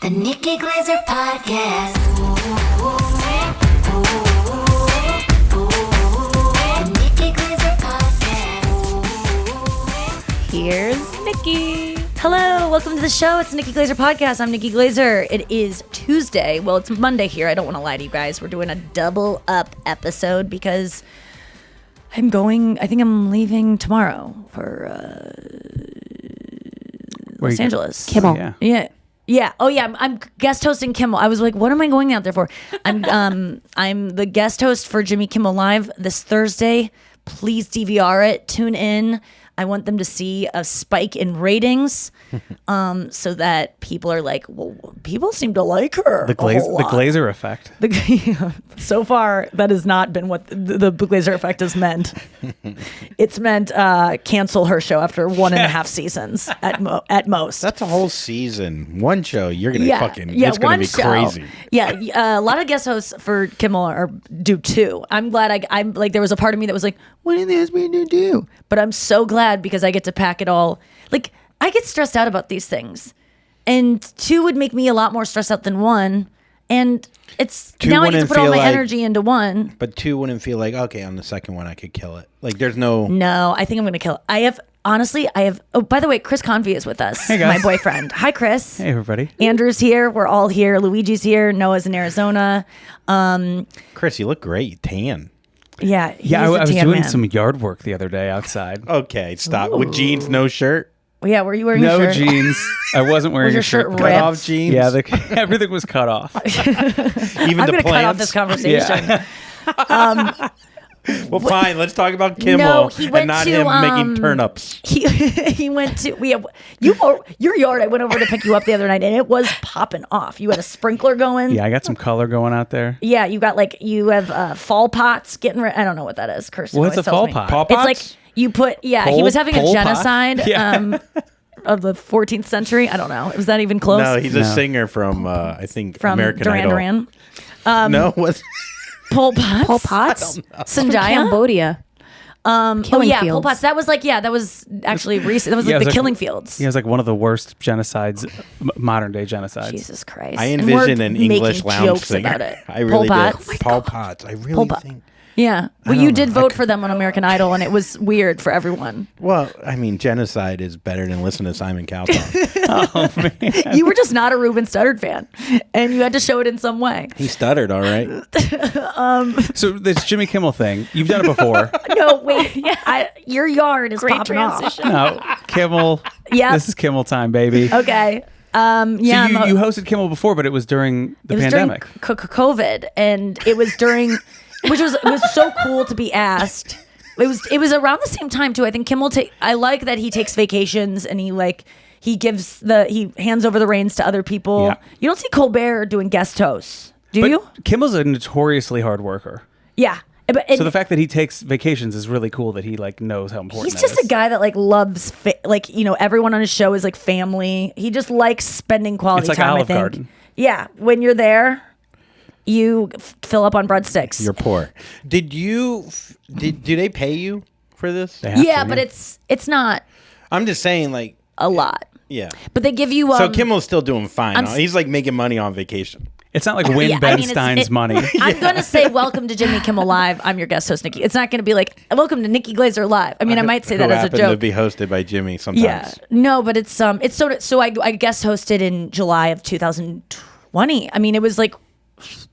The Nikki Glaser Podcast. The Nikki Glaser Podcast. Here's Nikki. Hello, welcome to the show. It's the Nikki Glaser Podcast. I'm Nikki Glaser. It is Tuesday. Well, it's Monday here. I don't want to lie to you guys. We're doing a double up episode because I think I'm leaving tomorrow for Los Angeles. Kimmel. Yeah. Oh yeah. I'm guest hosting Kimmel. I was like, what am I going out there for? I'm the guest host for Jimmy Kimmel Live this Thursday. Please DVR it. Tune in. I want them to see a spike in ratings, so that people are like, well, people seem to like her. The Glaser Effect. So far, that has not been what the Glaser Effect has meant. It's meant cancel her show after 1.5 seasons at most. That's a whole season. One show, you're gonna it's gonna be show. crazy. Yeah, a lot of guest hosts for Kimmel do two. I'm glad I'm like, there was a part of me that was like, what did they ask me to do? But I'm so glad because I get to pack it all. Like, I get stressed out about these things, and two would make me a lot more stressed out than one. And it's Two now I get to wouldn't put all feel my like- energy into one. But two wouldn't feel like, okay, on the second one I could kill it. Like there's no No, I think I'm gonna kill it. I have. Oh, by the way, Chris Convy is with us. Hey, guys. My boyfriend. Hi, Chris. Hey, everybody. Andrew's here. We're all here. Luigi's here. Noah's in Arizona. Chris, you look great. Tan. Yeah. Yeah, he's a I was tan doing man. some yard work the other day outside. Okay, stop. With jeans, no shirt. Yeah, were you wearing a No shirt? jeans. I wasn't wearing Was your a shirt. shirt Cut ripped? off jeans. Yeah, everything was cut off. Even I'm the going to cut off this plants. conversation. Well, fine. Let's talk about Kimmel No, he went and not to, him making turnips. He went to your yard. I went over to pick you up the other night, and it was popping off. You had a sprinkler going. Yeah, I got some color going out there. Yeah, you have fall pots getting ready. I don't know what that is. Kirsten What's always a tells fall me. pot? Paw It's pots? like you put. Yeah, he Pole- was having a pole pot? genocide. Yeah. Of the 14th century. I don't know. Was that even close? No, he's a No. singer from I think From American Duran Idol. Duran. No, what? Pol Pots. Pol Pots? From Sanjaya. Cambodia. Oh Killing yeah, Pol fields. Pots. That was actually recent. That was Yeah, like it the was killing fields. Yeah, it was like one of the worst genocides, modern day genocides. Jesus Christ. I And we're envision an English making lounge jokes singer. about it. I really Pol Pots. do. Paul Potts. I really Pol Pot. think. Yeah. Well, you did vote for them on American Idol, and it was weird for everyone. Well, I mean, genocide is better than listening to Simon Cowell. Oh, man. You were just not a Ruben Studdard fan, and you had to show it in some way. He stuttered, all right. So this Jimmy Kimmel thing, you've done it before. No, wait. Your yard is Great popping transition. No, Kimmel. Yeah. This is Kimmel time, baby. off. Okay. So Yeah. you hosted Kimmel before, but it was during the it was pandemic. during COVID, and it was during, it was so cool to be asked. It was around the same time too. I think Kimmel I like that he takes vacations and he hands over the reins to other people. Yeah. You don't see Colbert doing guest hosts, do But you? Kimmel's a notoriously hard worker. Yeah. But So the fact that he takes vacations is really cool. That he knows how important. he's that just a is. guy that loves everyone on his show is like family. He just likes spending quality It's like time. Olive I think. Garden. Yeah, when you're there, you fill up on breadsticks. You're poor. Did they pay you for this? They have Yeah, to, but it's not I'm just saying, like, a lot. yeah. But they give you So Kimmel's still doing fine. I'm He's like making money on vacation. It's not like win Yeah, Ben I mean, Stein's money. I'm going to say welcome to Jimmy Kimmel Live. I'm your guest host, Nikki. It's not going to be like welcome to Nikki Glaser Live. I mean, I might say that Who as a happened joke. to be hosted by Jimmy sometimes. Yeah, no, but it's so I guest hosted in July of 2020. I mean, it was like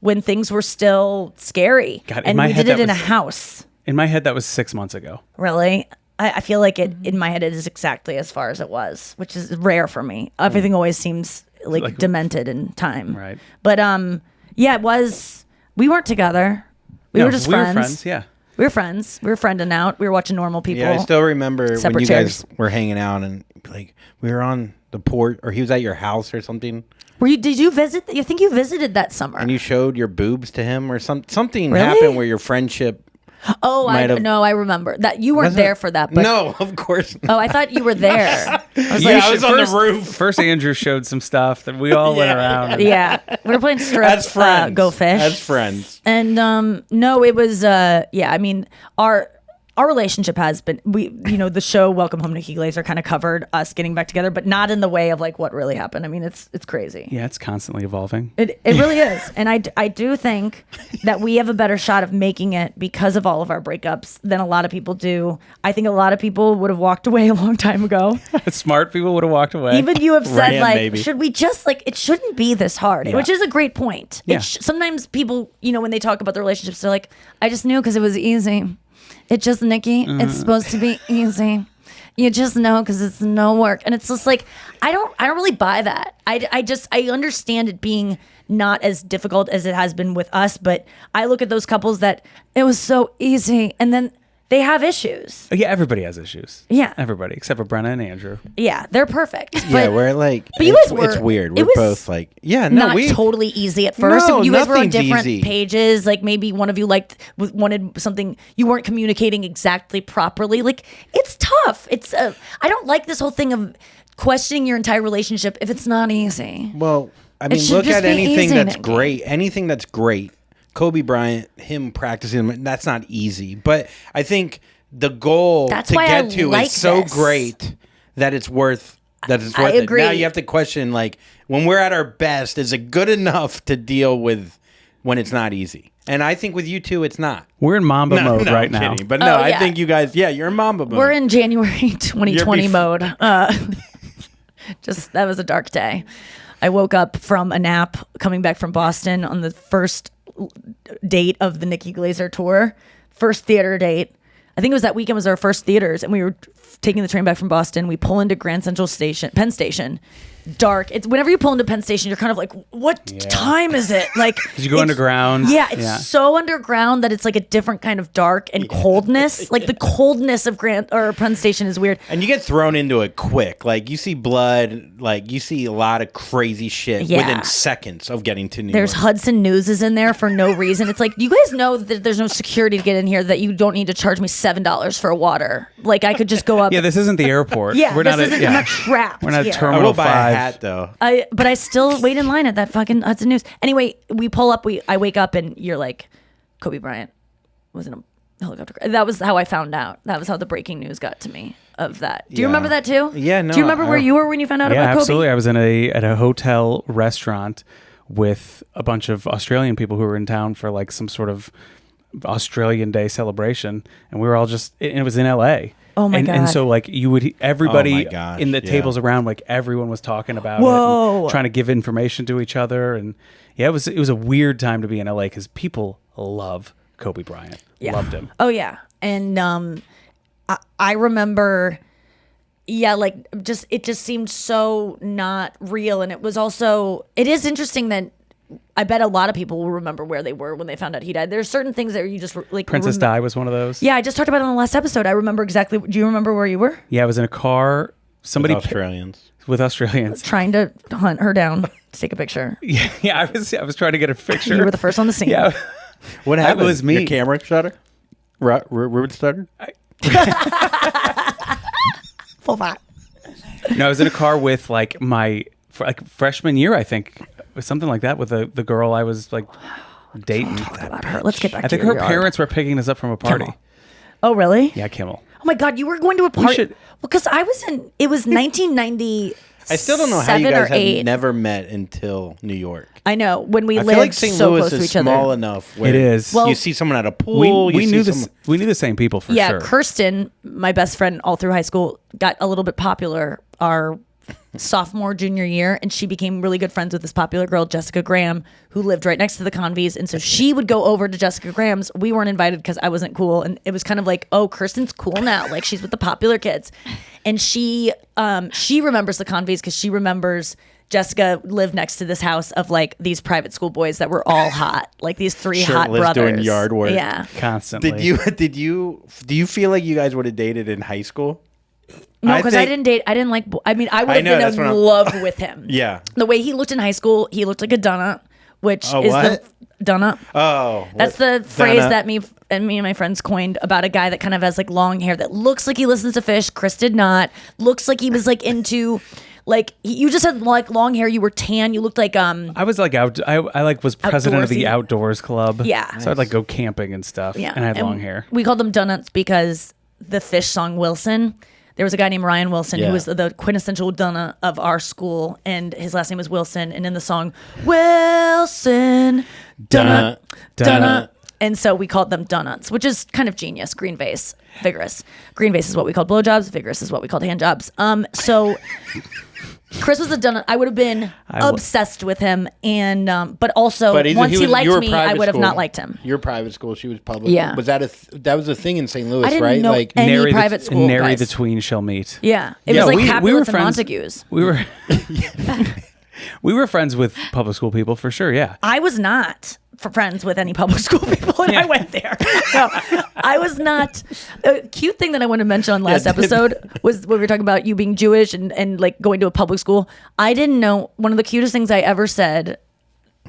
when things were still scary, God, in and my we head did it that in a was- house. In my head, that was 6 months ago. Really, I feel like it in my head it is exactly as far as it was, which is rare for me. Everything always seems like demented in time, Right. But yeah, it was. We weren't together. We No, were just we friends. were friends. Yeah. We were friends. We were friending out. We were watching normal people. Yeah, I still remember when Separate you chairs. guys were hanging out and like we were on the porch or he was at your house or something Did you visit? I think you visited that summer. and you showed your boobs to him or something Really? happened where your friendship. Oh, Might have- I remember that you weren't Wasn't there it? for that. But No, of course not. Oh, I thought you were there. I was on the roof. First, Andrew showed some stuff that we all went around. and- Yeah, we were playing strip. As friends. Go fish. As friends. And no, it was. Yeah, I mean, our relationship has been, the show Welcome Home Nikki Glaser kind of covered us getting back together, but not in the way of like what really happened. I mean, it's crazy. Yeah, it's constantly evolving. It really is. And I do think that we have a better shot of making it because of all of our breakups than a lot of people do. I think a lot of people would have walked away a long time ago. Smart people would have walked away. Even you have said Ran, like, maybe. should we just like, it shouldn't be this hard, which is a great point. Yeah. Sometimes people, when they talk about their relationships, they're like, I just knew because it was easy. It just, Nikki, it's supposed to be easy. You just know because it's no work. And it's just like, I don't really buy that. I understand it being not as difficult as it has been with us, but I look at those couples that it was so easy and then they have issues. Yeah, everybody has issues. Yeah. Everybody, except for Brenna and Andrew. Yeah, they're perfect. Yeah, But we're like, but you it's, guys were- it's weird. it We're was both like, yeah, no, not we totally easy at first. No, You guys were on nothing's different easy. pages. Like maybe one of you wanted something, you weren't communicating exactly properly. Like it's tough. I don't like this whole thing of questioning your entire relationship if it's not easy. Well, I mean, should look just at be anything easy, that's Nikki. great. Anything that's great. Kobe Bryant, him practicing, that's not easy. But I think the goal That's to why I get to like is so this. great that it's worth I it. agree. Now you have to question, like, when we're at our best, is it good enough to deal with when it's not easy? And I think with you two, it's not. We're in Mamba mode no, right I'm now. kidding. But no, Oh, I yeah. think you guys, you're in Mamba mode. We're in January 2020 bef- mode. That was a dark day. I woke up from a nap coming back from Boston on the first date of the Nikki Glaser tour, first theater date. I think it was that weekend was our first theaters, and we were taking the train back from Boston. We pull into Grand Central Station, Penn Station. Dark. It's whenever you pull into Penn Station, you're kind of like, what time is it? Like, Did you go underground? Yeah, it's so underground that it's like a different kind of dark and coldness. Like the coldness of Penn Station is weird. And you get thrown into it quick. Like, you see blood. Like, you see a lot of crazy shit Yeah. within seconds of getting to New There's York. Hudson News is in there for no reason. It's like, you guys know that there's no security to get in here, that you don't need to charge me $7 for a water. Like, I could just go up. Yeah, this isn't the airport. Yeah, we're this not. isn't, I'm not trapped. We're not here. I Terminal will buy 5. a hat, though. But I still wait in line at that fucking Hudson News. Anyway, we pull up. I wake up and you're like, Kobe Bryant was in a helicopter crash. That was how I found out. That was how the breaking news got to me of that. Do you Yeah. remember that too? Yeah, no, Do you remember where I- you were when you found out Yeah, about Kobe? absolutely. I was at a hotel restaurant with a bunch of Australian people who were in town for like some sort of Australian Day celebration, and we were all just. And it was in LA. Oh my and, God. And so like everybody Oh my gosh, in the yeah. tables around, like everyone was talking about it, Whoa. and trying to give information to each other, and yeah, it was a weird time to be in LA because people love Kobe Bryant. Yeah. Loved him. Oh yeah, and I remember, like it just seemed so not real, and it was also. It is interesting that I bet a lot of people will remember where they were when they found out he died. There's certain things that you just like. Princess Di was one of those. Yeah, I just talked about it on the last episode. I remember exactly. Do you remember where you were? Yeah, I was in a car. Somebody Australians. with Australians. Trying to hunt her down to take a picture. Yeah, I was trying to get a picture. You were the first on the scene. Yeah. What That happened? was me. Your camera shutter? Ruben stutter? Full fat. No, I was in a car with like freshman year, I think, or something like that, with the girl I was like dating. About her. Let's get back I to think your her yard. parents were picking us up from a party. Kimmel. Oh really? Yeah, Kimmel. Oh my God, you were going to a party. should- Well, because I was in. It was 1990. I still don't know how you 7 guys or 8. have never met until New York. I know when we I lived feel like St. so Louis close to is each other. small enough where It is. Well- you see someone at a pool. We you knew see this. We knew the same people for Yeah, sure. Kirsten, my best friend all through high school, got a little bit popular our sophomore, junior year, and she became really good friends with this popular girl, Jessica Graham, who lived right next to the Convys. And so she would go over to Jessica Graham's. We weren't invited because I wasn't cool, and it was kind of like, oh, Kirsten's cool now, like she's with the popular kids. And she remembers the Convys because she remembers Jessica lived next to this house of like these private school boys that were all hot, like these three hot Shirtless brothers doing yard work. Yeah. Constantly. Do you feel like you guys would have dated in high school? No, because I think- didn't date. I didn't like. I mean, I would have know, been that's what in I'm- love with him. Yeah. The way he looked in high school, he looked like a donut, which Oh, is what? the donut. Oh, That's the phrase that me and my friends coined about a guy that kind of has like long hair that looks like he listens to Fish. Chris did not. Looks like he was like into Like you just had like long hair. You were tan. You looked like I was like I like was president of the Outdoorsy. outdoors club. Yeah. So I'd like go camping and stuff. Yeah, And I had long hair. We called them donuts because the Fish song Wilson. There was a guy named Ryan Wilson Yeah. who was the quintessential donut of our school, and his last name was Wilson. And in the song, Wilson, donut, donut. And so we called them donuts, which is kind of genius. Green vase, vigorous. Green vase is what we called blowjobs. Vigorous is what we called hand jobs. So Chris was a donut. I would have been obsessed with him, and but also once he liked me, I would have not liked him. Your private school, she was public. Yeah. Was that that was a thing in St. Louis, I didn't right? know Like any Nary private the, school Nary guys. the tween shall meet. Yeah, it Yeah, was like we were Capulets and friends- Montagues. We were we were friends with public school people for sure. Yeah. I was not friends with any public school people when I went there. No, I was not. A cute thing that I wanted to mention on last episode was when we were talking about you being Jewish and like going to a public school. I didn't know one of the cutest things I ever said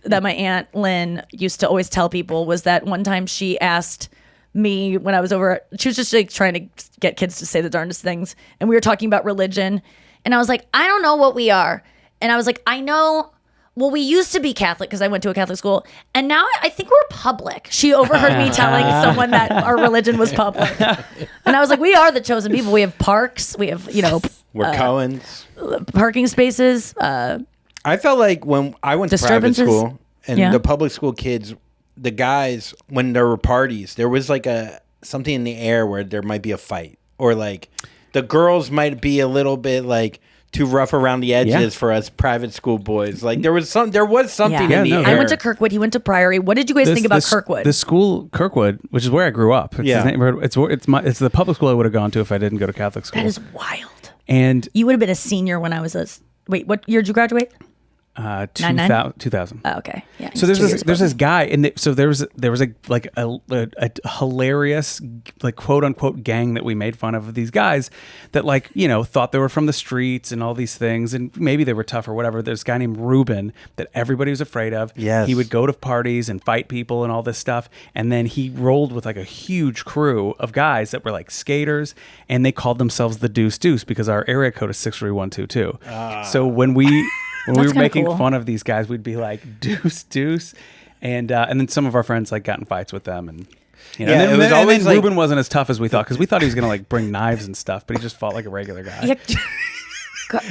that my Aunt Lynn used to always tell people was that one time she asked me when I was over, she was just like trying to get kids to say the darndest things. And we were talking about religion. And I was like, I don't know what we are. And I was like, I know. Well, we used to be Catholic because I went to a Catholic school, and now I think we're public. She overheard me telling someone that our religion was public, and I was like, "We are the chosen people. We have parks. We have, we're Cohens. parking spaces." I felt like when I went to private Disturbances? school and Yeah. the public school kids, the guys, when there were parties, there was like something in the air where there might be a fight, or like the girls might be a little bit like too rough around the edges Yeah. for us private school boys. Like there was something Yeah. in the no, air. I went to Kirkwood. He went to Priory. What did you guys think about Kirkwood? The school Kirkwood, which is where I grew up. It's Yeah. his neighborhood. It's the public school I would have gone to if I didn't go to Catholic school. That is wild. And You would have been a senior when I was a. Wait, what year did you graduate? 2000. Oh, okay. Yeah. So he's 2 years there's above this guy, and so there was a hilarious like quote unquote gang that we made fun of these guys that thought they were from the streets and all these things, and maybe they were tough or whatever. There's a guy named Ruben that everybody was afraid of. Yes. He would go to parties and fight people and all this stuff, and then he rolled with like a huge crew of guys that were like skaters, and they called themselves the Deuce Deuce because our area code is 63122. So when we were kinda making cool. fun of these guys, we'd be like Deuce Deuce, and then some of our friends like got in fights with them, and Yeah, and then, it was and always, then like- Ruben wasn't as tough as we thought because we thought he was gonna like bring knives and stuff, but he just fought like a regular guy. Yeah.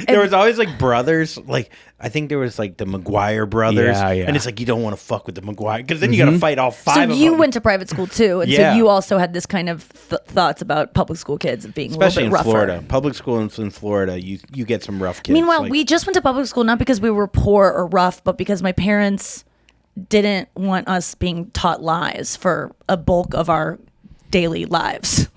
There was always like brothers, like I think there was like the McGuire brothers, Yeah. and it's like you don't want to fuck with the McGuire because then you got to fight all five So of them. you went to private school too, and Yeah. so you also had this kind of thoughts about public school kids of being especially a in little bit rougher. Florida, public school in Florida, you get some rough kids. Meanwhile, like- we just went to public school not because we were poor or rough, but because my parents didn't want us being taught lies for a bulk of our daily lives.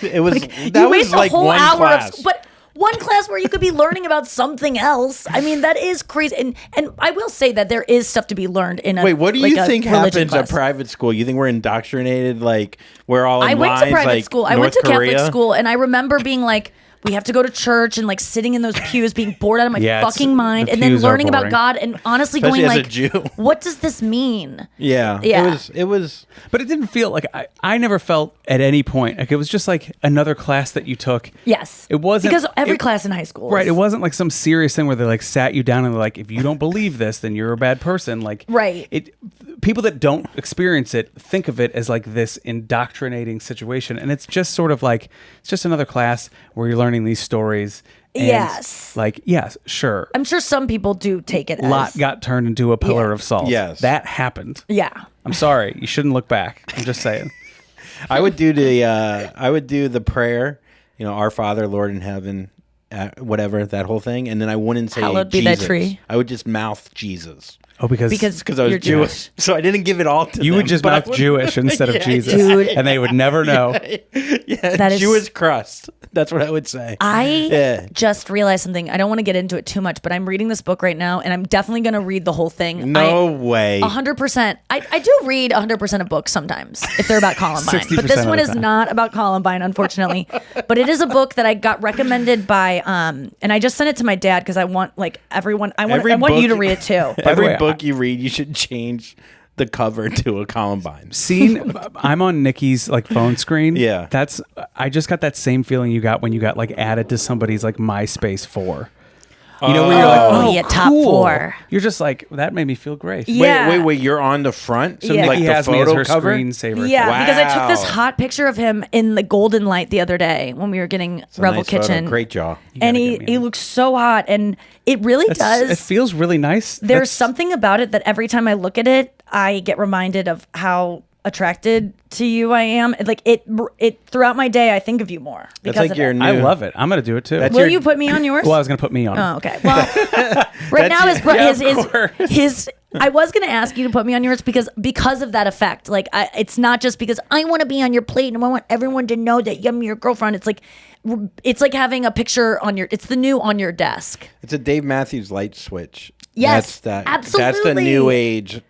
it was You that was waste like a whole one hour class. but one class where you could be learning about something else. I mean, that is crazy. And I will say that there is stuff to be learned in a Wait, what do like you a think religion happens class. at private school? You think we're indoctrinated? Like we're all in I went to lines, private like school. I North went to Korea? Catholic school, and I remember being like, we have to go to church and like sitting in those pews, being bored out of my Yeah, it's- fucking mind, the and then pews are learning about boring. God, and honestly Especially going as a like, Jew. what does this mean? Yeah, Yeah. It was. But it didn't feel like I never felt at any point like it was just like another class that you took. Yes, It wasn't- because every it- class in high school, Right, it wasn't like some serious thing where they like sat you down and they're like, if you don't believe this, then you're a bad person. Like, Right. People that don't experience it think of it as like this indoctrinating situation, and it's just sort of like it's just another class where you're learning these stories. And Yes. like yes, sure. I'm sure some people do take it as Lot got turned into a pillar Yeah. of salt. Yes. that happened. yeah. I'm sorry, you shouldn't look back. I'm just saying. I would do the prayer, Our Father, Lord in heaven, whatever, that whole thing, and then I wouldn't say Hallowed be thy Jesus. tree. I would just mouth Jesus Oh, because because I was you're Jewish. So I didn't give it all to you them, would just but I mouth would- Jewish instead of Yeah, Jesus, Dude. and they would never know. Yeah, That is- Jewish crust. That's what I would say. I Yeah. just realized something. I don't want to get into it too much, but I'm reading this book right now, and I'm definitely going to read the whole thing. No way. 100%. I do read 100% of books sometimes if they're about Columbine. But 60% this of one the is time. not about Columbine, unfortunately. But it is a book that I got recommended by, and I just sent it to my dad because I want like everyone. I want book- you to read it too. By the Every way, book you read, you should change the cover to a Columbine. I'm on Nikki's like phone screen. Yeah. I just got that same feeling you got when you got like added to somebody's like MySpace 4. You know, where you're like, Oh, oh, yeah, top cool. 4. You're just like, that made me feel great. Yeah. Wait. You're on the front? So Yeah. like He the has me as photo her cover? screensaver. Yeah, Wow. because I took this hot picture of him in the golden light the other day when we were getting It's a Rebel nice photo. Kitchen. Great jaw. And gotta he, get me he on. looks so hot, and it really does. It feels really nice. There's That's- something about it that every time I look at it, I get reminded of how attracted to you I am. Like it throughout my day, I think of you more because like of your it. new- I love it. I'm gonna do it too. That's Will your- you put me on yours? Well, I was gonna put me on. Oh, okay. Well, right now his I was gonna ask you to put me on yours because of that effect. Like, it's not just because I want to be on your plate and I want everyone to know that I'm your girlfriend. It's like having a picture on your. It's the new on your desk. It's a Dave Matthews light switch. Yes, That's the absolutely. new age.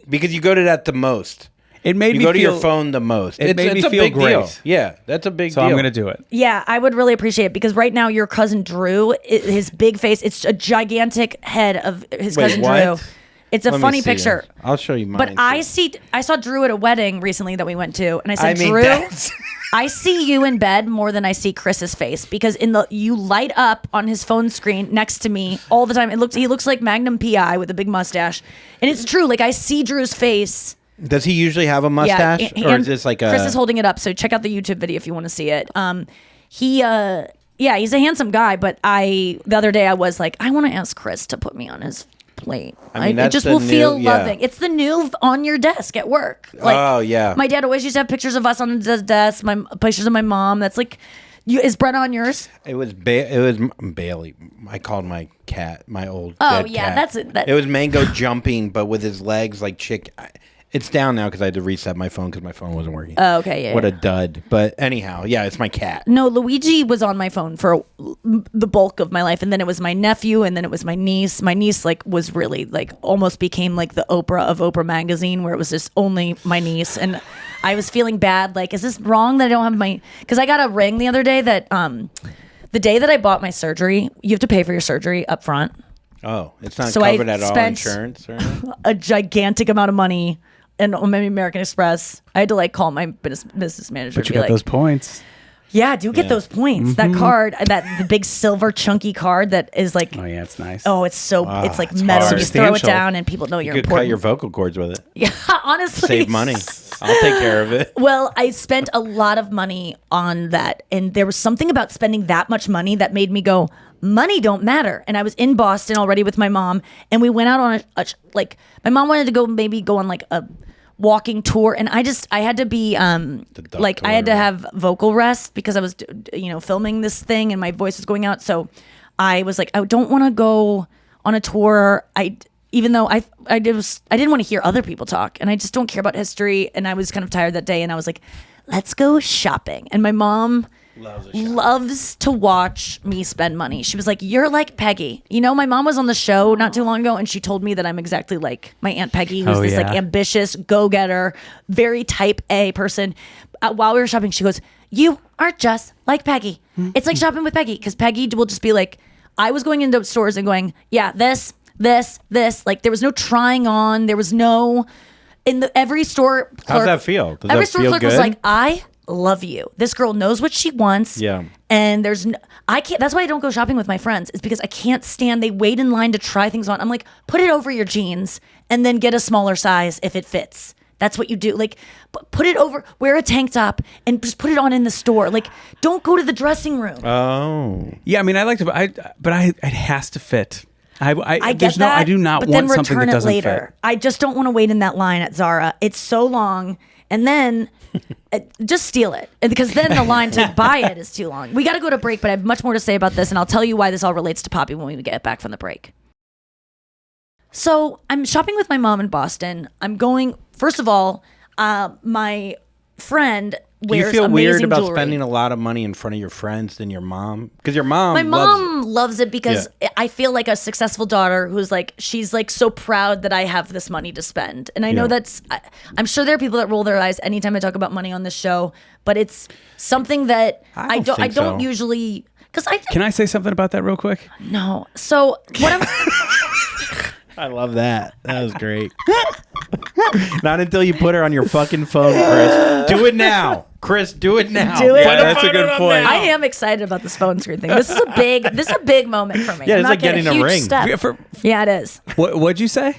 Because you go to that the most. It made You me go to feel, your phone the most. It made me a feel big great. deal. Yeah, that's a big So deal. I'm gonna do it. Yeah, I would really appreciate it because right now your cousin Drew, his big face, it's a gigantic head of his Wait, cousin what? Drew. It's a Let me funny see picture. this. I'll show you mine. But I too. saw Drew at a wedding recently that we went to, and I said, I mean, Drew, that's- I see you in bed more than I see Chris's face because you light up on his phone screen next to me all the time. He looks like Magnum PI with a big mustache, and it's true. Like I see Drew's face. Does he usually have a mustache, or is this like a? Chris is holding it up, so check out the YouTube video if you want to see it. He's a handsome guy, but the other day I was like, I want to ask Chris to put me on his plate. I mean, it that's just the will feel new- yeah. loving. It's the new on your desk at work. Like, Oh, yeah. My dad always used to have pictures of us on the desk. Pictures of my mom. That's like, is Brett on yours? It was Bailey. I called my cat, my old. Oh, dead yeah, cat. that's it. It was Mango jumping, but with his legs like chick. It's down now because I had to reset my phone because my phone wasn't working. Oh, okay, yeah. What yeah. a dud. But anyhow, yeah, it's my cat. No, Luigi was on my phone for the bulk of my life, and then it was my nephew, and then it was my niece. My niece was really almost became like the Oprah of Oprah magazine, where it was just only my niece, and I was feeling bad. Like, is this wrong that I don't have my? Because I got a ring the other day that the day that I bought my surgery, you have to pay for your surgery up front. Oh, it's not So I covered at all spent- insurance or anything? A gigantic amount of money. And on maybe American Express, I had to call my business manager. But to you be got those points. Yeah, I do get those points. That card, the big silver chunky card that is like, Oh yeah, it's nice. oh, it's so, it's like it's metal. hard. You throw it Substantial. down and people know You you're could cut important. your vocal cords with it. Yeah, honestly. Save money. I'll take care of it. Well, I spent a lot of money on that. And there was something about spending that much money that made me go, money don't matter. And I was in Boston already with my mom. And we went out on my mom wanted to go on like a walking tour, and I had to be I had to have vocal rest because I was filming this thing and my voice was going out, so I was like, I don't want to go on a tour. Even though I didn't want to hear other people talk, and I just don't care about history, and I was kind of tired that day, and I was like, let's go shopping. And my mom loves to watch me spend money. She was like, you're like Peggy. My mom was on the show not too long ago, and she told me that I'm exactly like my Aunt Peggy, who's this yeah. ambitious, go-getter, very type A person. While we were shopping, she goes, you are just like Peggy. It's like shopping with Peggy, because Peggy will just be like, I was going into stores and going, yeah, this. Like, there was no trying on. There was no... every store clerk... How's that feel? Does every that store feel clerk was good? like, I love you. This girl knows what she wants. Yeah. And I can't, that's why I don't go shopping with my friends, is because I can't stand, they wait in line to try things on. I'm like, put it over your jeans and then get a smaller size if it fits. That's what you do. Like, put it over, wear a tank top and just put it on in the store. Like, don't go to the dressing room. Oh. Yeah, I mean, I like to, but it has to fit. I get that. I do not but want then something return that it doesn't later. fit. I just don't want to wait in that line at Zara. It's so long. And then just steal it, because then the line to buy it is too long. We got to go to break, but I have much more to say about this, and I'll tell you why this all relates to Poppy when we get back from the break. So I'm shopping with my mom in Boston. I'm going, first of all, my friend Do you wears feel amazing weird about jewelry. spending a lot of money in front of your friends than your mom? Because your mom My loves mom loves it because I feel like a successful daughter who's like, she's like so proud that I have this money to spend. And I know I'm sure there are people that roll their eyes anytime I talk about money on this show, but it's something that I don't think don't so. usually, because Can I say something about that real quick? no. So what I'm, I love that. That was great. Not until you put her on your fucking phone, Chris. Do it now. Chris, do it now. Do it. Yeah, that's a good point. I am excited about this phone screen thing. This is a big moment for me. Yeah, I'm it's not like getting a Huge ring. step. Yeah, it is. What'd you say?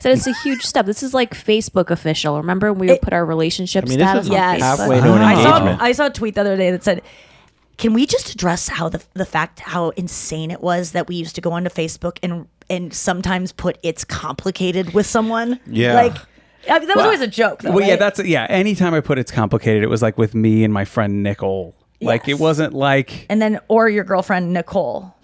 So it's a huge step. This is like Facebook official. Remember when we would put our relationship I mean, this status is on Yes. Facebook? halfway to an engagement. I saw a tweet the other day that said, "Can we just address how the fact how insane it was that we used to go onto Facebook and sometimes put it's complicated with someone?" Yeah. Like I mean, that was always a joke. Though, Well, right? yeah. Anytime I put it's complicated, it was like with me and my friend Nicole. Like Yes. it wasn't like And then or your girlfriend Nicole.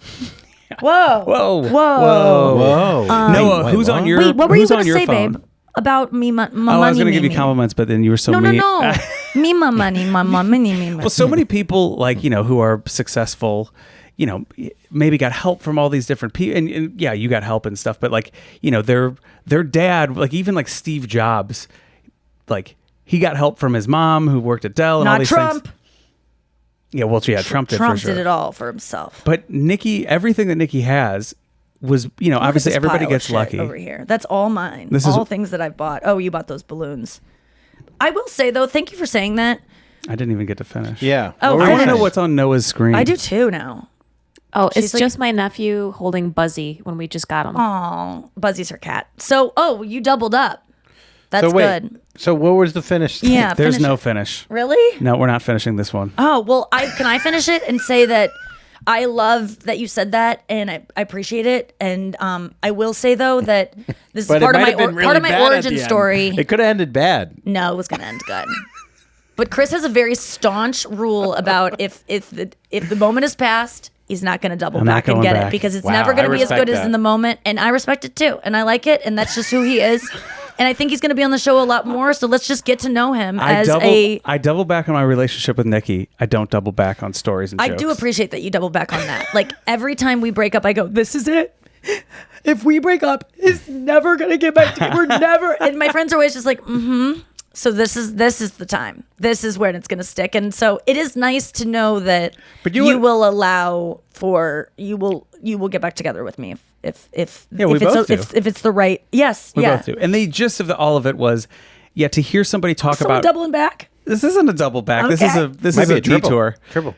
Whoa. whoa, Whoa. Noah, Wait, who's what? on your Wait, what were you who's going on to your say, phone? babe? About me, my Oh, money. I was going to give you me. compliments, but then you were so No, mean. no. Me, my money, my money, me. Well, so many people like who are successful, maybe got help from all these different people, and yeah, you got help and stuff. But like their dad, like even like Steve Jobs, like he got help from his mom who worked at Dell and all Not these Trump. things. Yeah, well, yeah, Trump did Trump for sure. did it all for himself. But Nikki, everything that Nikki has was, Look at obviously this everybody pile of gets shit lucky. over here. That's all mine. This is- all things that I've bought. Oh, you bought those balloons. I will say though, thank you for saying that. I didn't even get to finish. Yeah. Oh, What were I you want to know saying? what's on Noah's screen. I do too now. Oh, She's it's like- just my nephew holding Buzzy when we just got him. Oh, Buzzy's her cat. So, you doubled up. That's So wait. good. So what was the finish? thing? Yeah. There's finish no it. finish. Really? No, we're not finishing this one. Oh, well, can I finish it and say that I love that you said that and I appreciate it. And I will say though that this is But part it of might my have been really part of my bad at origin the end. story. It could have ended bad. No, it was going to end good. But Chris has a very staunch rule about if the moment is past, he's not going to double I'm not back and going get back. it because it's Wow, never going I to be as respect good as that. in the moment. And I respect it too, and I like it, and that's just who he is. And I think he's going to be on the show a lot more. So let's just get to know him I as double back on my relationship with Nikki. I don't double back on stories and I jokes. do appreciate that you double back on that. Like every time we break up, I go, "This is it. If we break up, it's never gonna get back together. We're never." And my friends are always just like, "Mm-hmm." So this is the time. This is when it's gonna stick. And so it is nice to know that But you you will allow for you will get back together with me if Yeah, we if it's both do. if it's the right We yeah. both do. And the gist of all of it was, to hear somebody talk Someone about doubling back. this isn't a double back. This is Okay. Might a be a triple. detour. Triple.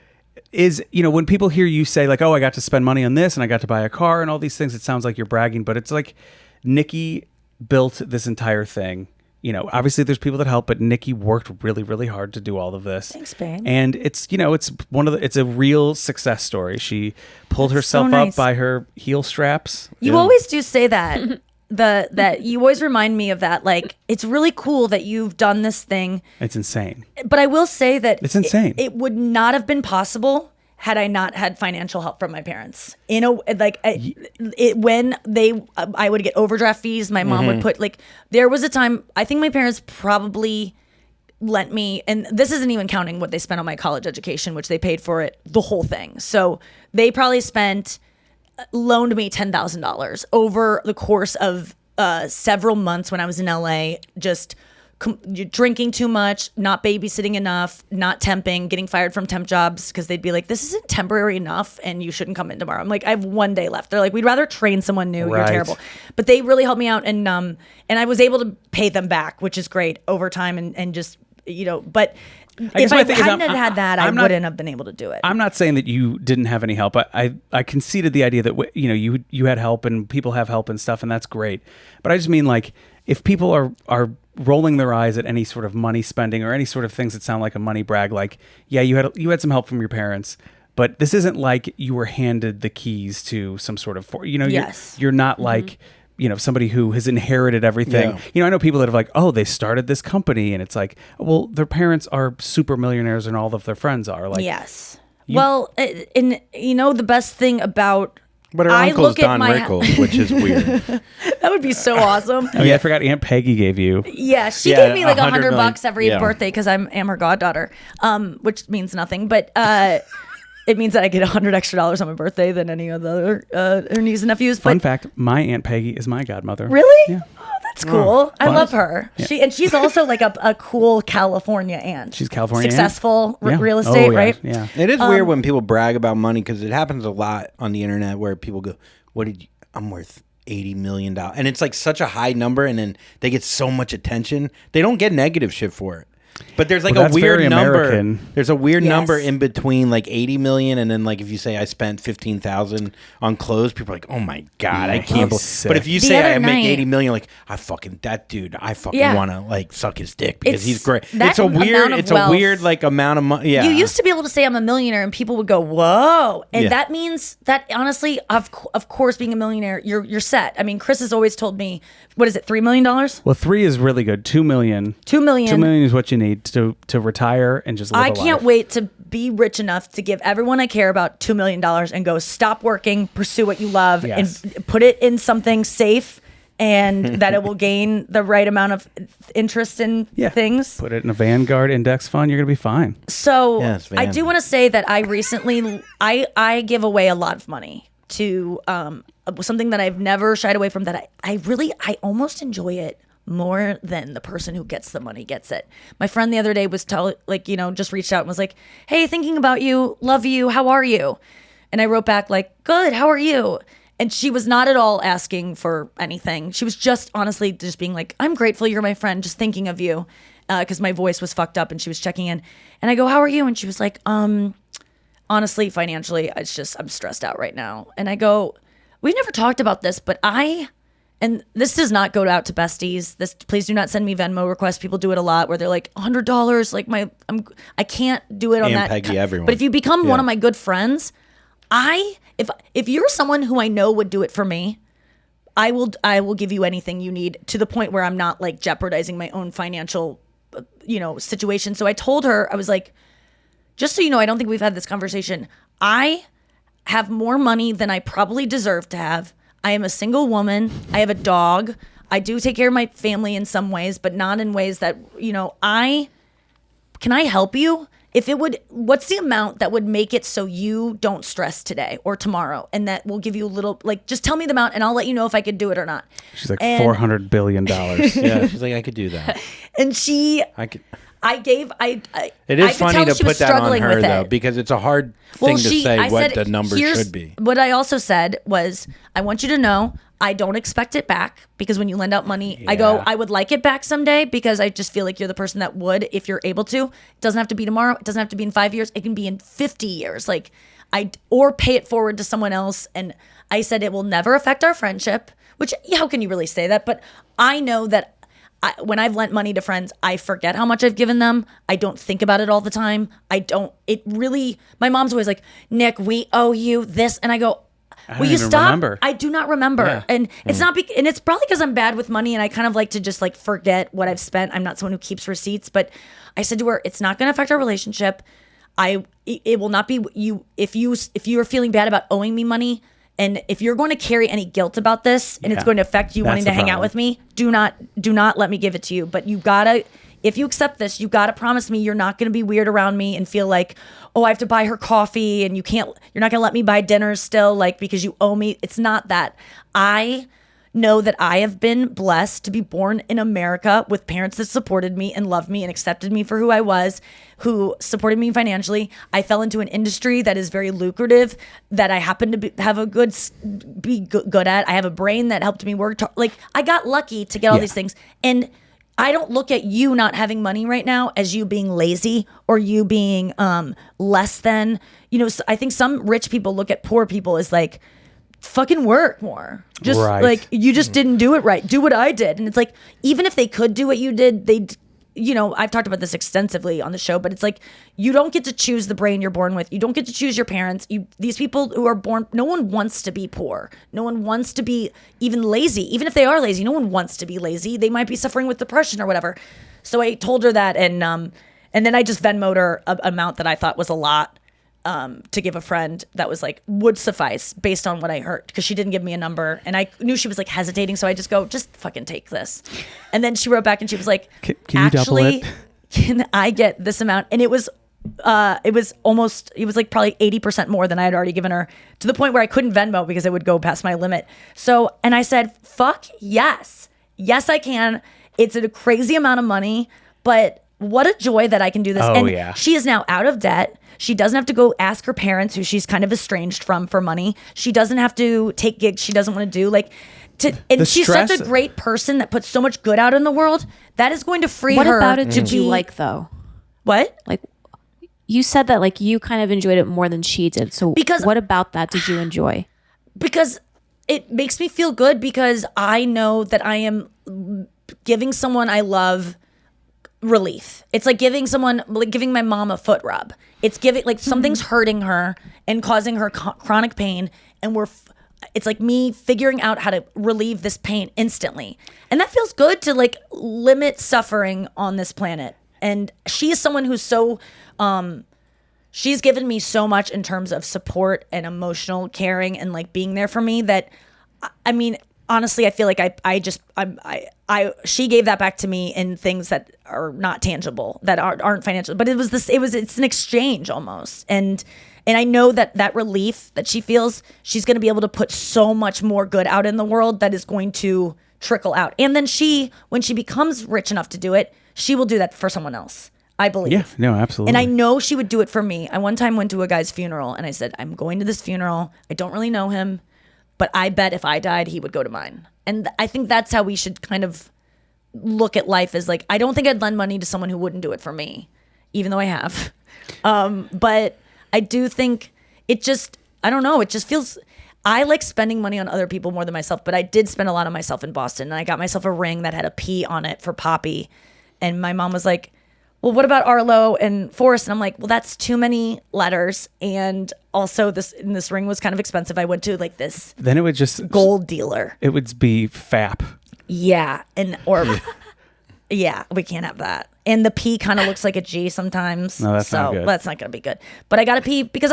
Is when people hear you say like, "Oh, I got to spend money on this and I got to buy a car and all these things," it sounds like you're bragging, but it's like Nikki built this entire thing. Obviously there's people that help, but Nikki worked really, really hard to do all of this. Thanks, babe. And it's it's a real success story. She pulled herself so nice. up by her heel straps. You always do say that. That you always remind me of that. Like it's really cool that you've done this thing. It's insane. But I will say that It's insane. It would not have been possible had I not had financial help from my parents. When I would get overdraft fees, my mom would put there was a time I think my parents probably lent me, and this isn't even counting what they spent on my college education, which they paid for it the whole thing. So they probably loaned me $10,000 over the course of several months when I was in LA, just drinking too much, not babysitting enough, not temping, getting fired from temp jobs because they'd be like, "This isn't temporary enough and you shouldn't come in tomorrow." I'm like, "I have one day left." They're like, "We'd rather train someone new. You're Right. terrible." But they really helped me out, and I was able to pay them back, which is great over time and just but guess if my I thing is hadn't had that, I I'm not- wouldn't have been able to do it. I'm not saying that you didn't have any help. I conceded the idea that you had help and people have help and stuff, and that's great. But I just mean like if people are rolling their eyes at any sort of money spending or any sort of things that sound like a money brag, like you had some help from your parents, but this isn't like you were handed the keys to some sort of Yes. you're not like somebody who has inherited everything. Yeah. I know people that have like, "Oh, they started this company," and it's like, well, their parents are super millionaires and all of their friends are like, Yes. Well, and the best thing about But her I uncle's look at Don my Rickles, which is weird. that would be so awesome. Oh yeah, I forgot Aunt Peggy gave you. Yeah, she Yeah, gave me like $100 million. $100 every Yeah. birthday because I'm her goddaughter, which means nothing, but it means that I get $100 extra on my birthday than any of the other her nieces and nephews. Fun But fact: my Aunt Peggy is my godmother. really, Yeah. oh, that's cool. I love her. She's also like a cool California aunt. She's California aunt? successful Yeah. real Oh, estate, yeah, right? Yeah. It is weird when people brag about money because it happens a lot on the internet where people go, I'm worth $80 million. And it's like such a high number, and then they get so much attention. They don't get negative shit for it. But there's like Well, a that's weird very number. American. There's a weird Yes. number in between like 80 million and then like if you say I spent 15,000 on clothes, people are like, oh my God, I Yeah, can't believe. he's But if sick. you The say other I make night- 80 million, like I fucking that dude, I fucking Yeah. want to like suck his dick because It's he's great. that It's a weird, amount of it's a wealth. weird like amount of money. Yeah. You used to be able to say I'm a millionaire and people would go, whoa. And Yeah. that means that honestly, of course, being a millionaire, you're set. I mean, Chris has always told me, what is it, $3 million? Well, 3 is really good. 2 million. 2 million. 2 million is what you need to retire and just live I a can't life. wait to be rich enough to give everyone I care about $2 million and go stop working, pursue what you love, Yes. and put it in something safe and that it will gain the right amount of interest in Yeah. things. Put it in a Vanguard index fund. You're gonna be fine. So Yes, I Van. do want to say that I recently I give away a lot of money to something that I've never shied away from, that I almost enjoy it more than the person who gets the money gets it. My friend the other day was just reached out and was like, hey, thinking about you, love you, how are you? And I wrote back like, good, how are you? And she was not at all asking for anything. She was just honestly just being like, I'm grateful you're my friend, just thinking of you. Because my voice was fucked up and she was checking in. And I go, how are you? And she was like, honestly, financially, I'm stressed out right now. And I go, we've never talked about this, but and this does not go out to besties. Please do not send me Venmo requests. People do it a lot where they're like $100. Like I can't do it on And that. Peggy, everyone. But if you become one Yeah. of my good friends, if you're someone who I know would do it for me, I will give you anything you need, to the point where I'm not like jeopardizing my own financial, situation. So I told her, I was like, just so you know, I don't think we've had this conversation. I have more money than I probably deserve to have. I am a single woman. I have a dog. I do take care of my family in some ways, but not in ways that, can I help you? What's the amount that would make it so you don't stress today or tomorrow? And that will give you a little, just tell me the amount and I'll let you know if I could do it or not. She's like And- $400 billion. Yeah, she's like, I could do that. And I could. it It is funny to put that on her though, because it's a hard thing to say what the number should be. What I also said was, I want you to know I don't expect it back, because when you lend out money, I go, Yeah. I would like it back someday, because I just feel like you're the person that would, if you're able to. It doesn't have to be tomorrow. It doesn't have to be in 5 years. It can be in 50 years. Or pay it forward to someone else. And I said it will never affect our friendship, which, how can you really say that? But I know that when I've lent money to friends, I forget how much I've given them. I don't think about it all the time. My mom's always like, Nick, we owe you this. And I go, will you even stop? remember. I do not remember. Yeah. And it's not, and it's probably because I'm bad with money and I kind of like to just forget what I've spent. I'm not someone who keeps receipts, but I said to her, it's not going to affect our relationship. It will not be you. If you're feeling bad about owing me money, and if you're going to carry any guilt about this and it's Yeah. going to affect you That's wanting the to hang out problem. with me, do not let me give it to you. But if you accept this, you gotta promise me you're not gonna be weird around me and feel like, oh, I have to buy her coffee and you're not gonna let me buy dinners still, because you owe me. It's not that. I know that I have been blessed to be born in America with parents that supported me and loved me and accepted me for who I was, who supported me financially. I fell into an industry that is very lucrative, that I happen to be good at. I have a brain that helped me work. I got lucky to get all Yeah. these things. And I don't look at you not having money right now as you being lazy or you being less than, I think some rich people look at poor people as fucking work more. Just Right. you just didn't do it right. Do what I did. And it's even if they could do what you did, I've talked about this extensively on the show, but it's you don't get to choose the brain you're born with. You don't get to choose your parents. These people who are born, no one wants to be poor. No one wants to be even lazy. Even if they are lazy, no one wants to be lazy. They might be suffering with depression or whatever. So I told her that, and then I just Venmo'd her an amount that I thought was a lot. To give a friend that was would suffice based on what I heard, because she didn't give me a number and I knew she was hesitating, so I just go, just fucking take this. And then she wrote back and she was like, Can you double actually, it? can I get this amount? And it was probably 80% more than I had already given her, to the point where I couldn't Venmo because it would go past my limit. So, and I said, fuck yes I can. It's a crazy amount of money, but what a joy that I can do this. Oh, And yeah. she is now out of debt. She doesn't have to go ask her parents, who she's kind of estranged from, for money. She doesn't have to take gigs she doesn't want to do. And she's such a stress- great person that puts so much good out in the world. That is going to free What her. about it to did you be- like though? What? Like you said that like you kind of enjoyed it more than she did. So Because- what about that did you enjoy? Because it makes me feel good because I know that I am giving someone I love relief. It's like giving my mom a foot rub. It's giving like something's hurting her and causing her chronic pain, and it's like me figuring out how to relieve this pain instantly, and that feels good to like limit suffering on this planet. And she is someone who's so she's given me so much in terms of support and emotional caring and like being there for me that I mean honestly I feel like she gave that back to me in things that are not tangible, that aren't financial, but it's an exchange almost. And I know that relief that she feels, she's going to be able to put so much more good out in the world that is going to trickle out. And then when she becomes rich enough to do it, she will do that for someone else, I believe. Yeah, no, absolutely. And I know she would do it for me. I one time went to a guy's funeral and I said, I'm going to this funeral. I don't really know him, but I bet if I died, he would go to mine. And I think that's how we should kind of look at life, as like, I don't think I'd lend money to someone who wouldn't do it for me, even though I have. But I do think I don't know, it just feels, I like spending money on other people more than myself, but I did spend a lot on myself in Boston. And I got myself a ring that had a P on it for Poppy. And my mom was like, well, what about Arlo and Forrest? And I'm like, well, that's too many letters. And also this ring was kind of expensive. I went to like this Then it would just gold dealer. It would be FAP. Yeah. Yeah, we can't have that. And the P kind of looks like a G sometimes. No, that's not good. That's not going to be good. But I got a P because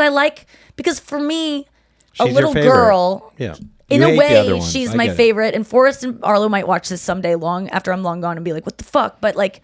because for me, She's a your little favorite. girl, Yeah. in You a hate the other way, ones. she's I my get it. favorite. And Forrest and Arlo might watch this someday after I'm long gone and be like, what the fuck? But like,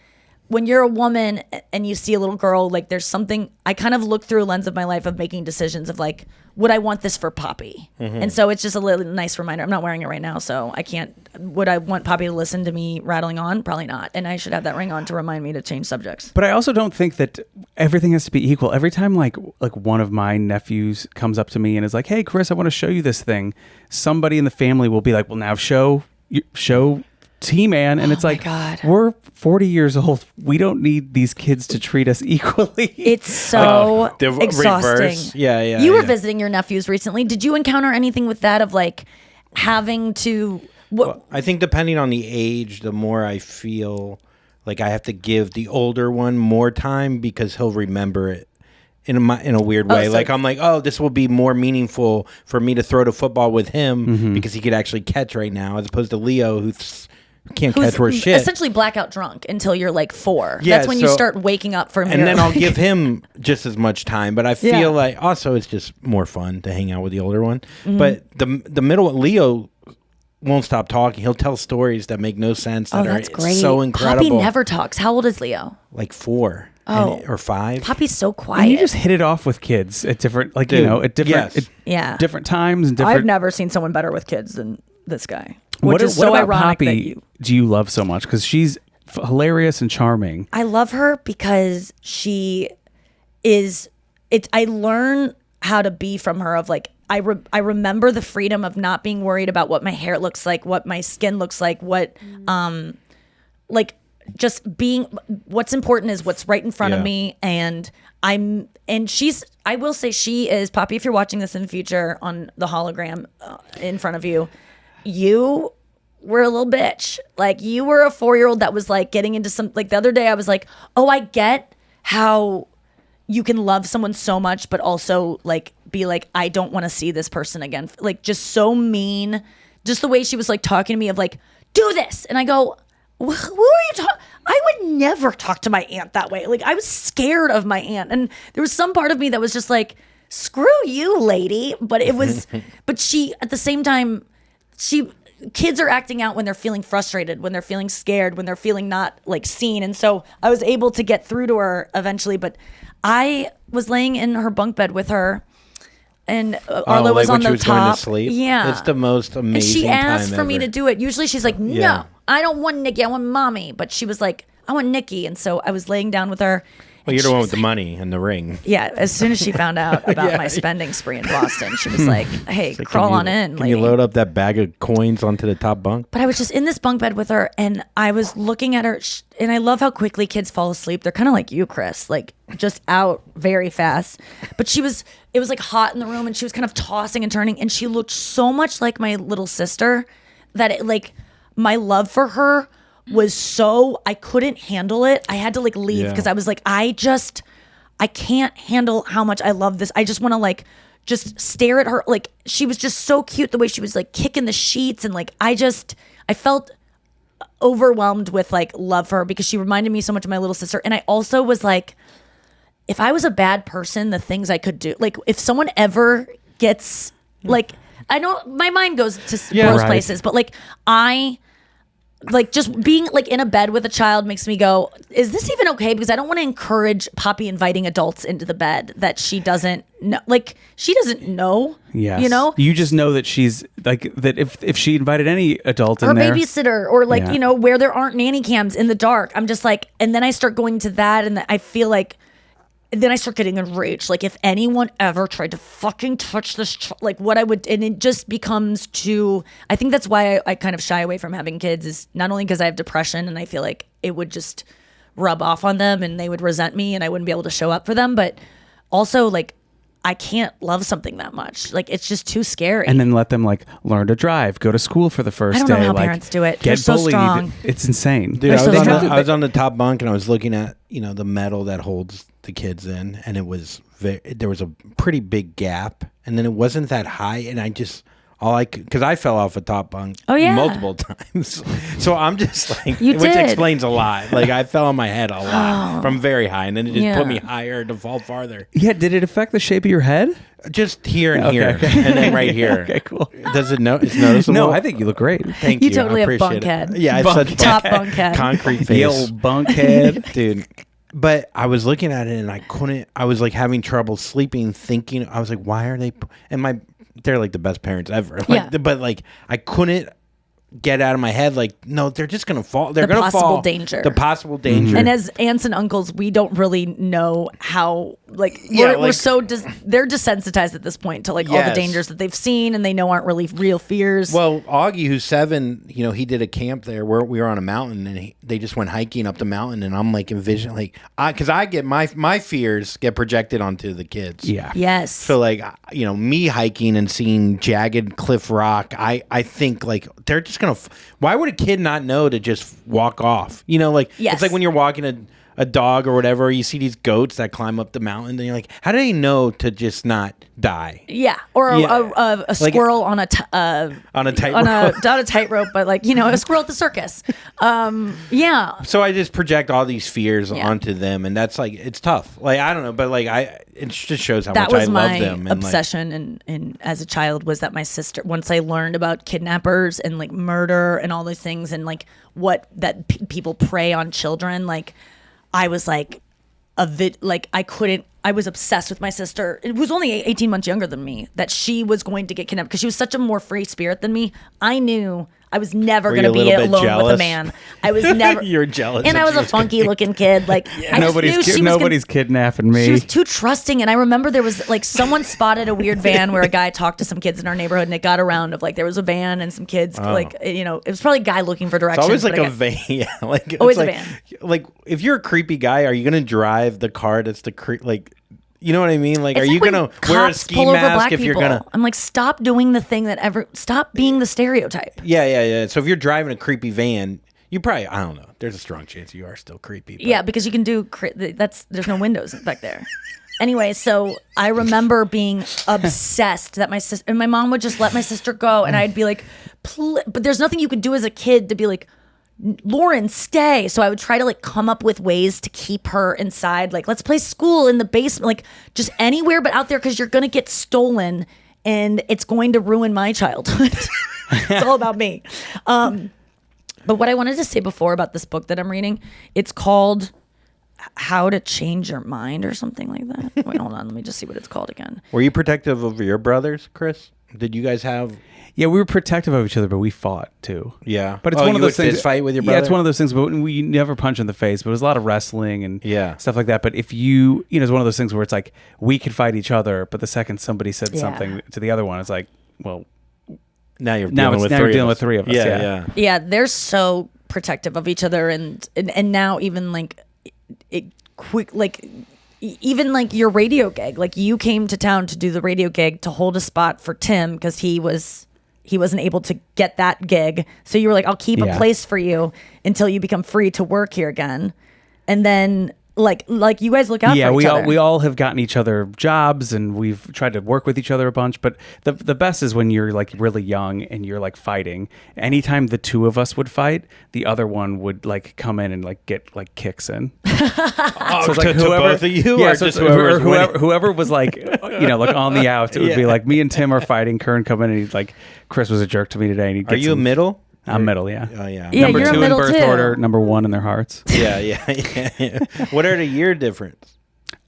when you're a woman and you see a little girl, like there's something, I kind of look through a lens of my life of making decisions of like, would I want this for Poppy? Mm-hmm. And so it's just a little nice reminder. I'm not wearing it right now, so I can't. Would I want Poppy to listen to me rattling on? Probably not. And I should have that ring on to remind me to change subjects. But I also don't think that everything has to be equal. Every time like one of my nephews comes up to me and is like, "Hey, Chris, I want to show you this thing," somebody in the family will be like, "Well, now show T-Man," and it's like, God. we're 40 years old. We don't need these kids to treat us equally. It's so The exhausting. reverse. Yeah. You were visiting your nephews recently. Did you encounter anything with that of like having to? I think depending on the age, the more I feel like I have to give the older one more time because he'll remember it in a weird way. so Like I'm like, oh, this will be more meaningful for me to throw the football with him because he could actually catch right now, as opposed to Leo who can't catch worth shit. Essentially blackout drunk until you're like 4. Yeah, That's when you so- start waking up from And then I'll give him just as much time. But I feel Yeah. like also it's just more fun to hang out with the older one. Mm-hmm. But the middle Leo won't stop talking. He'll tell stories that make no sense that that's are great. so incredible. Poppy never talks. How old is Leo? Like 4 or 5. Poppy's so And quiet. you just hit it off with kids at different, like Dude, at different, yes. Yeah. different times and different. I've never seen someone better with kids than this guy. What Which is what so about ironic Poppy that you. do you love so much? Because she's hilarious and charming. I love her because she is. I learn how to be from her. Of like, I remember the freedom of not being worried about what my hair looks like, what my skin looks like, what like just being. What's important is what's right in front of Yeah. me, and she's. I will say she is Poppy. If you're watching this in the future on the hologram in front of you, you were a little bitch. Like you were a 4-year-old that was like getting into some, like the other day I was like, oh, I get how you can love someone so much, but also like be like, I don't want to see this person again. Like just so mean. Just the way she was like talking to me of like, do this. And I go, who are you talking? I would never talk to my aunt that way. Like I was scared of my aunt. And there was some part of me that was just like, screw you, lady. But it was, but she, at the same time, kids are acting out when they're feeling frustrated, when they're feeling scared, when they're feeling not like seen. And so I was able to get through to her eventually, but I was laying in her bunk bed with her and Arlo was on when she the was top. going to sleep. Yeah. It's the most amazing And she asked time for me ever. to do it. Usually she's like, no, Yeah. I don't want Nikki. I want mommy. But she was like, I want Nikki. And so I was laying down with her Well, you're the one with the money and the ring. Yeah, as soon as she found out about my spending spree in Boston, she was like, "Hey, Like, crawl on can in." Can you lady." load up that bag of coins onto the top bunk? But I was just in this bunk bed with her, and I was looking at her, and I love how quickly kids fall asleep. They're kind of like you, Chris, like just out very fast. But it was like hot in the room, and she was kind of tossing and turning, and she looked so much like my little sister that it, like, my love for her was so, I couldn't handle it. I had to like leave because I was like, I can't handle how much I love this. I just want to like just stare at her. Like, she was just so cute the way she was like kicking the sheets, and like I felt overwhelmed with like love for her because she reminded me so much of my little sister. And I also was like, if I was a bad person, the things I could do, like if someone ever gets like, I know my mind goes to gross places, but like like just being like in a bed with a child makes me go, is this even okay? Because I don't want to encourage Poppy inviting adults into the bed that she doesn't know. Like, she doesn't know. Yes. You know? You just know that she's like, that if she invited any adult in Or there. babysitter, or like, you know, where there aren't nanny cams in the dark. I'm just like, and then I start going to that, and I feel like, then I start getting enraged. Like, if anyone ever tried to fucking touch this, like what I would, and it just becomes too, I think that's why I kind of shy away from having kids, is not only because I have depression and I feel like it would just rub off on them and they would resent me and I wouldn't be able to show up for them, but also like, I can't love something that much. Like, it's just too scary. And then let them like learn to drive, go to school for the first day. I don't know how like, parents do it. Get They're so bullied. strong. It's insane. Dude, I so was on the top bunk and I was looking at, you know, the metal that holds the kids in, and it was there was a pretty big gap, and then it wasn't that high, and I just because I fell off a top bunk multiple times, so I'm just like, which explains a lot. Like, I fell on my head a lot from very high, and then it just put me higher to fall farther. Yeah, did it affect the shape of your head? Just here and here, and then right here. Okay, cool. Does it know? It's noticeable. No, I think you look great. Thank you. You totally I have appreciate bunk head. it. Yeah, I have such Top bunk head. concrete face. The old bunkhead. Dude. But I was looking at it and I was like having trouble sleeping, thinking, I was like, why are they, they're like the best parents ever. Like, but like, I couldn't get out of my head, like, no, they're just going to fall. They're going to fall. The possible danger. And as aunts and uncles, we don't really know how, like, we're so, they're desensitized at this point to like all the dangers that they've seen, and they know aren't really real fears. Well, Augie, who's 7, you know, he did a camp there where we were on a mountain, and they just went hiking up the mountain, and I'm like envisioning, like, because I get my fears get projected onto the kids. Yeah. Yes. So like, you know, me hiking and seeing jagged cliff rock, I think like they're just gonna. Why would a kid not know to just walk off? You know, like it's like when you're walking a dog or whatever, you see these goats that climb up the mountain, and you're like, how do they know to just not die? Yeah, or a squirrel on a tightrope. Not a tightrope, but like, you know, a squirrel at the circus. Yeah. So I just project all these fears onto them, and that's like, it's tough. Like, I don't know, but like it just shows how much I love them. That was my obsession, and as a child, was that my sister, once I learned about kidnappers and like murder and all these things, and like people prey on children, like, I was like I was obsessed with my sister. It was only 18 months younger than me, that she was going to get kidnapped because she was such a more free spirit than me. I knew I was never going to be alone with a man. I was never. You're jealous. And I was a funky looking kid. Like, I nobody's kidnapping me. She was too trusting. And I remember there was like, someone spotted a weird van where a guy talked to some kids in our neighborhood, and it got around of like, there was a van and some kids, like, you know, it was probably a guy looking for directions. It's always like a van. Yeah, like always like, a van. Like, if you're a creepy guy, are you going to drive the car that's like, you know what I mean? Like, It's are like you when going to wear a cops ski pull over mask black if you're people. going to? I'm like, stop doing the thing stop being the stereotype. Yeah. So if you're driving a creepy van, you probably, I don't know. There's a strong chance you are still creepy. But. Yeah, because you can do, there's no windows back there. Anyway, so I remember being obsessed that my sister, and my mom would just let my sister go, and I'd be like, but there's nothing you could do as a kid to be like, Lauren, stay. So I would try to like come up with ways to keep her inside. Like, let's play school in the basement, like just anywhere but out there, because you're going to get stolen and it's going to ruin my childhood. It's all about me. But what I wanted to say before about this book that I'm reading, it's called How to Change Your Mind or something like that. Wait, hold on. Let me just see what it's called again. Were you protective of your brothers, Chris? Did you guys have? Yeah, we were protective of each other, but we fought too. Yeah, but it's one of those things. Fist fight with your brother. Yeah, it's one of those things. But we never punch in the face. But it was a lot of wrestling and stuff like that. But if it's one of those things where it's like we could fight each other, but the second somebody said something to the other one, it's like, well, now you're dealing with three of us. Yeah, they're so protective of each other, and now even like it quick like. Even like your radio gig, like you came to town to do the radio gig to hold a spot for Tim because he wasn't able to get that gig. So you were like, I'll keep a place for you until you become free to work here again. And then like you guys look out for each other. We all have gotten each other jobs and we've tried to work with each other a bunch. But the best is when you're like really young and you're like fighting. Anytime the two of us would fight, the other one would like come in and like get like kicks in. So it's like to both of you, or just whoever was like, like on the outs, it would be like me and Tim are fighting. Kern come in and he's like, Chris was a jerk to me today. And Are you a middle? I'm middle, yeah. Oh, yeah. Number you're 2 a in middle birth too. order, number 1 in their hearts. Yeah. What are the year difference?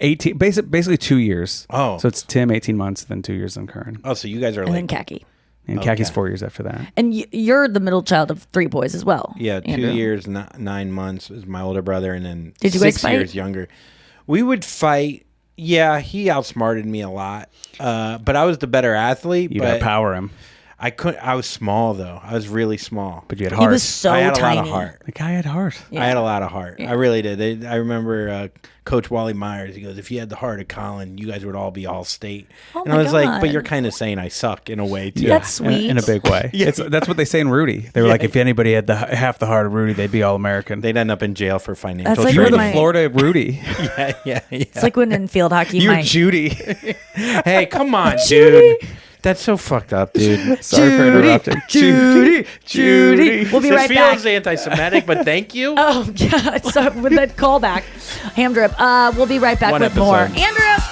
18, basically 2 years. Oh. So it's Tim 18 months, then 2 years on Kern. Oh, so you guys are and like... then Khaki. And Kaki's 4 years after that. And you're the middle child of 3 boys as well. Yeah, 2 Andrew. years, 9 months is my older brother, and then Did you guys 6 fight? years younger. We would fight. Yeah, he outsmarted me a lot, but I was the better athlete. You'd but outpower him. I couldn't. I was small though. I was really small. But you had He heart. was so I had tiny. a lot of heart. The guy had heart. I had a lot of heart. I really did. I remember Coach Wally Myers. He goes, "If you had the heart of Colin, you guys would all be all state." Oh and my I was like, God. "But you're kind of saying I suck in a way too." That's sweet. In a big way. That's what they say in Rudy. They were like, if anybody had half the heart of Rudy, they'd be all American. They'd end up in jail for financial. That's like You're when the my- Florida Rudy. yeah. It's like when in field hockey, You're my Judy. Hey, come on, dude. That's so fucked up, dude. Sorry for interrupting. Judy. We'll be This right back. feels anti-Semitic, but thank you. Oh, yeah. So with that callback, Ham Drip. We'll be right back One with more. episode. Andrew.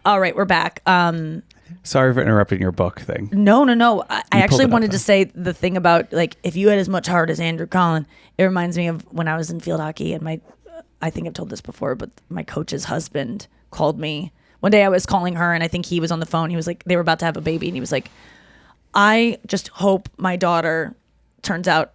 All right, we're back. Sorry for interrupting your book thing. No. I actually it up, wanted though. to say the thing about like if you had as much heart as Andrew Collin, it reminds me of when I was in field hockey and I think I've told this before, but my coach's husband called me one day. I was calling her and I think he was on the phone. He was like, they were about to have a baby and he was like, I just hope my daughter turns out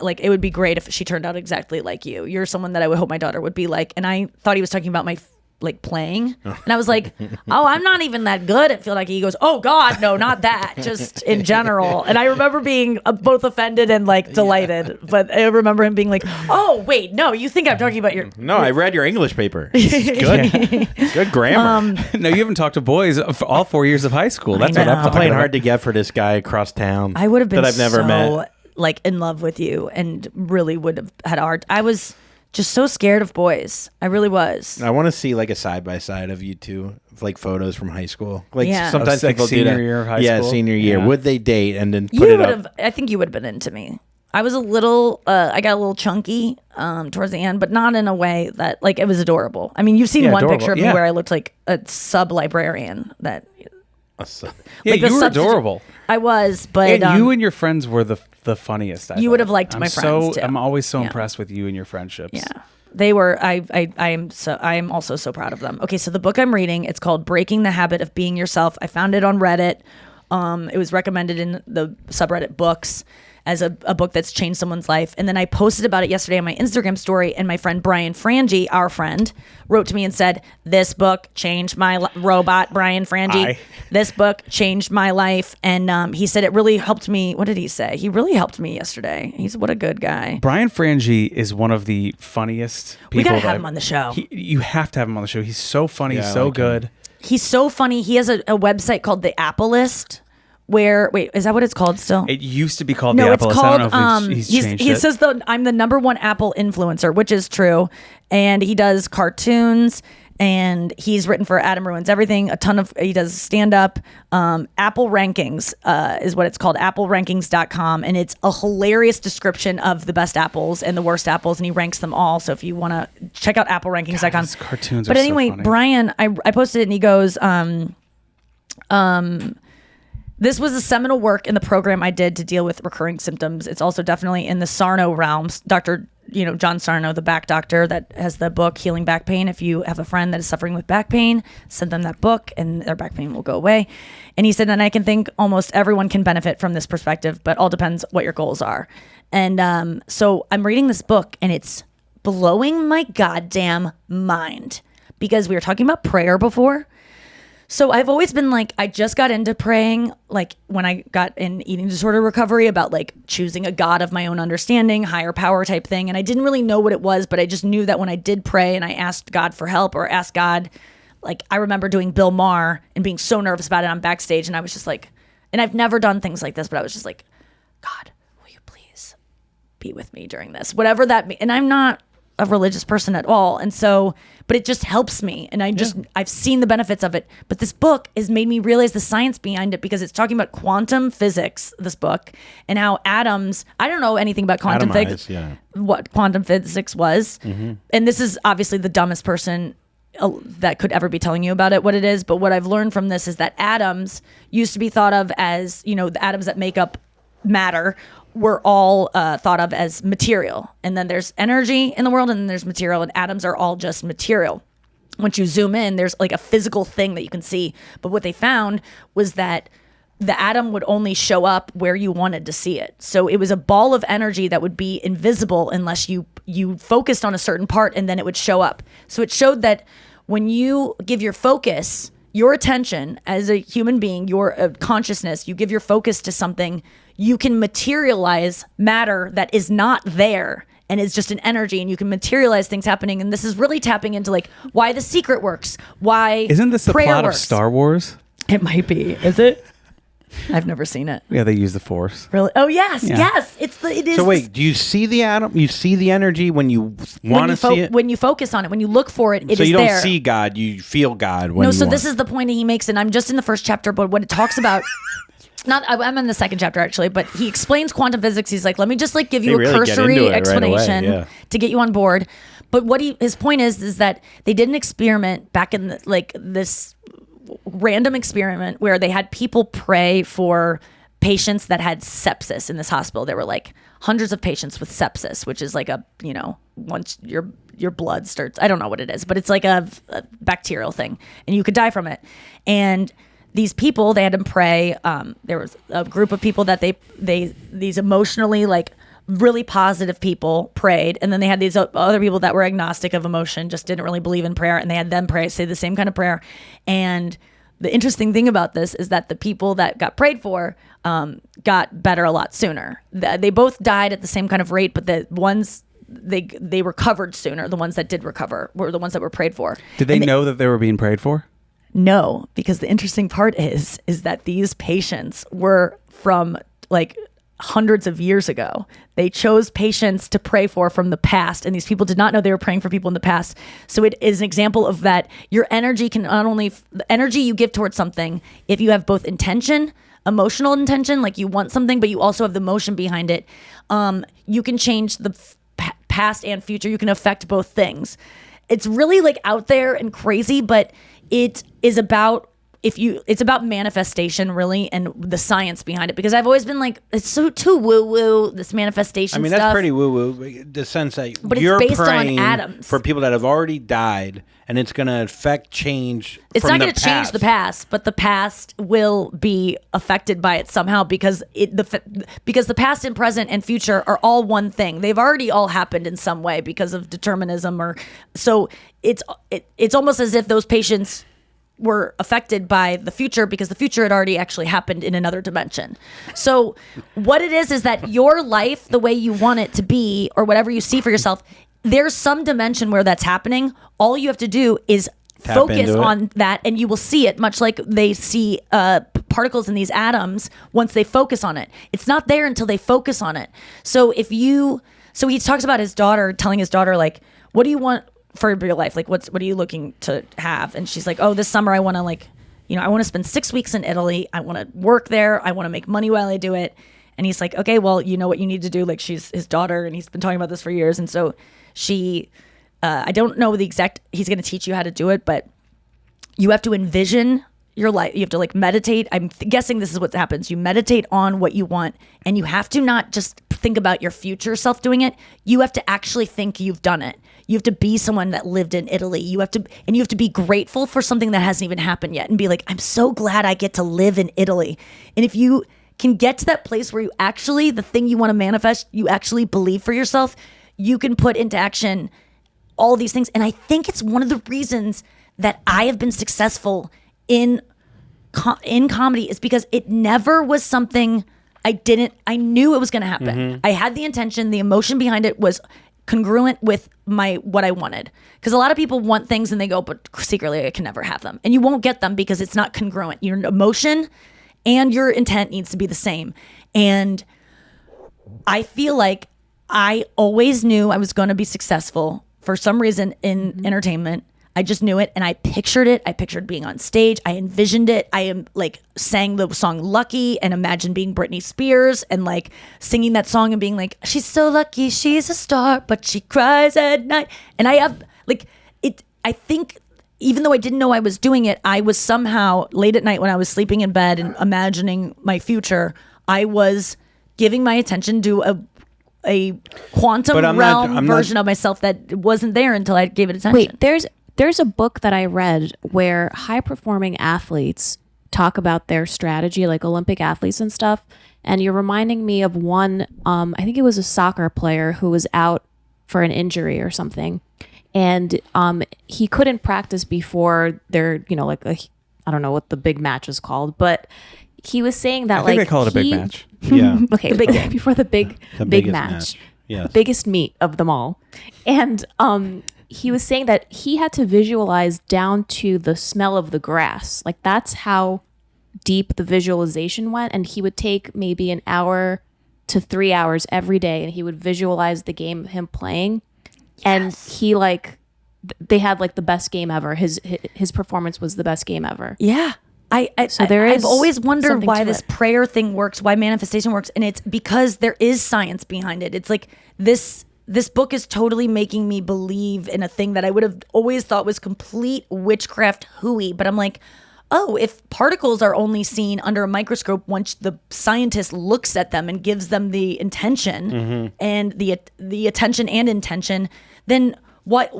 like it would be great if she turned out exactly like you. You're someone that I would hope my daughter would be like. And I thought he was talking about my like playing, and I was like, oh, I'm not even that good at field hockey. He goes, oh God, no, not that, just in general. And I remember being both offended and like delighted, but I remember him being like, oh wait, no, you think I'm talking about your No, I read your English paper. Good. Good grammar. No, you haven't talked to boys for all 4 years of high school. That's what know. I'm I'm talking playing about. hard to get for this guy across town. I would have been that I've never so met. like in love with you and really would have had a hard. I was just so scared of boys. I really was. I want to see like a side by side of you two, like photos from high school. Like Yeah. sometimes Like people do senior that. year of high Yeah, school? senior year. Yeah. Would they date and then You put it would up? have. I think you would have been into me. I was a little. I got a little chunky towards the end, but not in a way that like it was adorable. I mean, you've seen Yeah, one adorable. picture of me Yeah. where I looked like a sub librarian. That Yeah, like the you were substitute- adorable. I was, but And you and your friends were the funniest. You would have liked my friends, too. I'm always so Yeah. impressed with you and your friendships. yeah. They were. I am also so proud of them. Okay, so the book I'm reading, it's called Breaking the Habit of Being Yourself. I found it on Reddit. It was recommended in the subreddit books as a book that's changed someone's life. And then I posted about it yesterday on my Instagram story, and my friend Brian Frangie, our friend, wrote to me and said, this book changed my robot, Brian Frangie. Hi. This book changed my life. And he said it really helped me. What did he say? He really helped me yesterday. He's what a good guy. Brian Frangie is one of the funniest people. We gotta that have I've- him on the show. You have to have him on the show. He's so funny. Yeah, He's I so like him. good. He's so funny. He has a website called The Apple List where, wait, is that what it's called still? It used to be called No, the it's Apple. called. I don't know if he's changed he it. says I'm the number1 Apple influencer, which is true, and he does cartoons, and he's written for Adam Ruins Everything. He does stand up. Apple Rankings is what it's called. AppleRankings.com, and it's a hilarious description of the best apples and the worst apples, and he ranks them all. So if you want to check out AppleRankings.com. God, his cartoons But are so anyway, funny. Brian, I posted it, and he goes. This was a seminal work in the program I did to deal with recurring symptoms. It's also definitely in the Sarno realms. Dr. John Sarno, the back doctor that has the book Healing Back Pain. If you have a friend that is suffering with back pain, send them that book and their back pain will go away. And he said, and I can think almost everyone can benefit from this perspective, but all depends what your goals are. And so I'm reading this book and it's blowing my goddamn mind, because we were talking about prayer before. So I've always been like, I just got into praying, like when I got in eating disorder recovery, about like choosing a God of my own understanding, higher power type thing. And I didn't really know what it was, but I just knew that when I did pray and I asked God for help or asked God, like I remember doing Bill Maher and being so nervous about it on backstage. And I was just like, and I've never done things like this, but I was just like, God, will you please be with me during this? Whatever that means. And I'm not a religious person at all. And so, but it just helps me. And I've seen the benefits of it. But this book has made me realize the science behind it, because it's talking about quantum physics, this book, and how atoms, I don't know anything about quantum physics, what quantum physics was. Mm-hmm. And this is obviously the dumbest person that could ever be telling you about it, what it is. But what I've learned from this is that atoms used to be thought of as, the atoms that make up matter were all thought of as material. And then there's energy in the world, and then there's material, and atoms are all just material. Once you zoom in, there's like a physical thing that you can see. But what they found was that the atom would only show up where you wanted to see it. So it was a ball of energy that would be invisible unless you focused on a certain part, and then it would show up. So it showed that when you give your focus, your attention as a human being, your consciousness, you give your focus to something, you can materialize matter that is not there and is just an energy, and you can materialize things happening. And this is really tapping into like why The Secret works, why Isn't this the prayer plot works. of Star Wars? It might be. Is it? I've never seen it. Yeah, they use the Force. Really? Oh yes, Yeah. yes. It is. So wait, do you see the atom? You see the energy when you want to see it? When you focus on it, when you look for it, it is So you there. don't see God, you feel God when No, you so want. this is the point that he makes, and I'm just in the first chapter, but what it talks about. I'm in the second chapter actually, but he explains quantum physics. He's like, let me just like give you They a really get cursory into it right away, explanation yeah. to get you on board. But what his point is that they did an experiment back in this random experiment where they had people pray for patients that had sepsis in this hospital. There were like hundreds of patients with sepsis, which is like once your blood starts, I don't know what it is, but it's like a bacterial thing, and you could die from it. And these people, they had them pray. There was a group of people that these emotionally like really positive people prayed, and then they had these other people that were agnostic of emotion, just didn't really believe in prayer, and they had them say the same kind of prayer. And the interesting thing about this is that the people that got prayed for got better a lot sooner. They both died at the same kind of rate, but the ones they recovered sooner. The ones that did recover were the ones that were prayed for. Did they know that they were being prayed for? No, because the interesting part is that these patients were from like hundreds of years ago. They chose patients to pray for from the past, and these people did not know they were praying for people in the past. So it is an example of that your energy can not only the energy you give towards something, if you have both intention, emotional intention, like you want something, but you also have the motion behind it, you can change the past and future. You can affect both things. It's really like out there and crazy, but it is about it's about manifestation really, and the science behind it, because I've always been like, it's so too woo woo, this manifestation I mean, stuff. that's pretty woo woo. The sense that But it's you're based on praying atoms. for people that have already died, and it's going to affect change. It's from not going the to change past. the past, but the past will be affected by it somehow, because because the past and present and future are all one thing. They've already all happened in some way because of determinism, or so it's almost as if those patients were affected by the future because the future had already actually happened in another dimension. So what it is that your life, the way you want it to be, or whatever you see for yourself, there's some dimension where that's happening. All you have to do is Tap focus into it. on that, and you will see it, much like they see particles in these atoms once they focus on it. It's not there until they focus on it. So he talks about his daughter, telling his daughter, like, what do you want for your life? Like, what are you looking to have? And she's like, oh, this summer I want to I want to spend 6 weeks in Italy. I want to work there. I want to make money while I do it. And he's like, okay, well, you know what you need to do. Like, she's his daughter, and he's been talking about this for years. And so she, I don't know the exact, he's going to teach you how to do it, but you have to envision your life. You have to like meditate. I'm guessing this is what happens. You meditate on what you want, and you have to not just think about your future self doing it. You have to actually think you've done it. You have to be someone that lived in Italy. You have to be grateful for something that hasn't even happened yet and be like, I'm so glad I get to live in Italy. And if you can get to that place where you actually, the thing you want to manifest, you actually believe for yourself, you can put into action all these things. And I think it's one of the reasons that I have been successful in comedy is because it never was something I knew it was going to happen. I had the intention, the emotion behind it was congruent with what I wanted. Because a lot of people want things and they go, but secretly I can never have them. And you won't get them because it's not congruent. Your emotion and your intent needs to be the same. And I feel like I always knew I was going to be successful for some reason in entertainment. I just knew it and I pictured it. I pictured being on stage. I envisioned it. I am like sang the song Lucky and imagined being Britney Spears and like singing that song and being like, she's so lucky, she's a star, but she cries at night. And I have like it, I think even though I didn't know I was doing it, I was somehow late at night when I was sleeping in bed and imagining my future, I was giving my attention to a quantum realm version of myself that wasn't there until I gave it attention. Wait, there's a book that I read where high performing athletes talk about their strategy, like Olympic athletes and stuff. And you're reminding me of one, I think it was a soccer player who was out for an injury or something. And he couldn't practice before their, like I don't know what the big match is called, but he was saying that I think they call it a big match. Yeah. Okay, before the big match. Yes. The biggest meet of them all. And he was saying that he had to visualize down to the smell of the grass. Like that's how deep the visualization went. And he would take maybe an hour to 3 hours every day and he would visualize the game of him playing. And he they had like the best game ever. His performance was the best game ever. Yeah. I've always wondered why this prayer thing works, why manifestation works. And it's because there is science behind it. It's like this book is totally making me believe in a thing that I would have always thought was complete witchcraft hooey. But I'm like, oh, if particles are only seen under a microscope once the scientist looks at them and gives them the intention and the attention and intention, then what?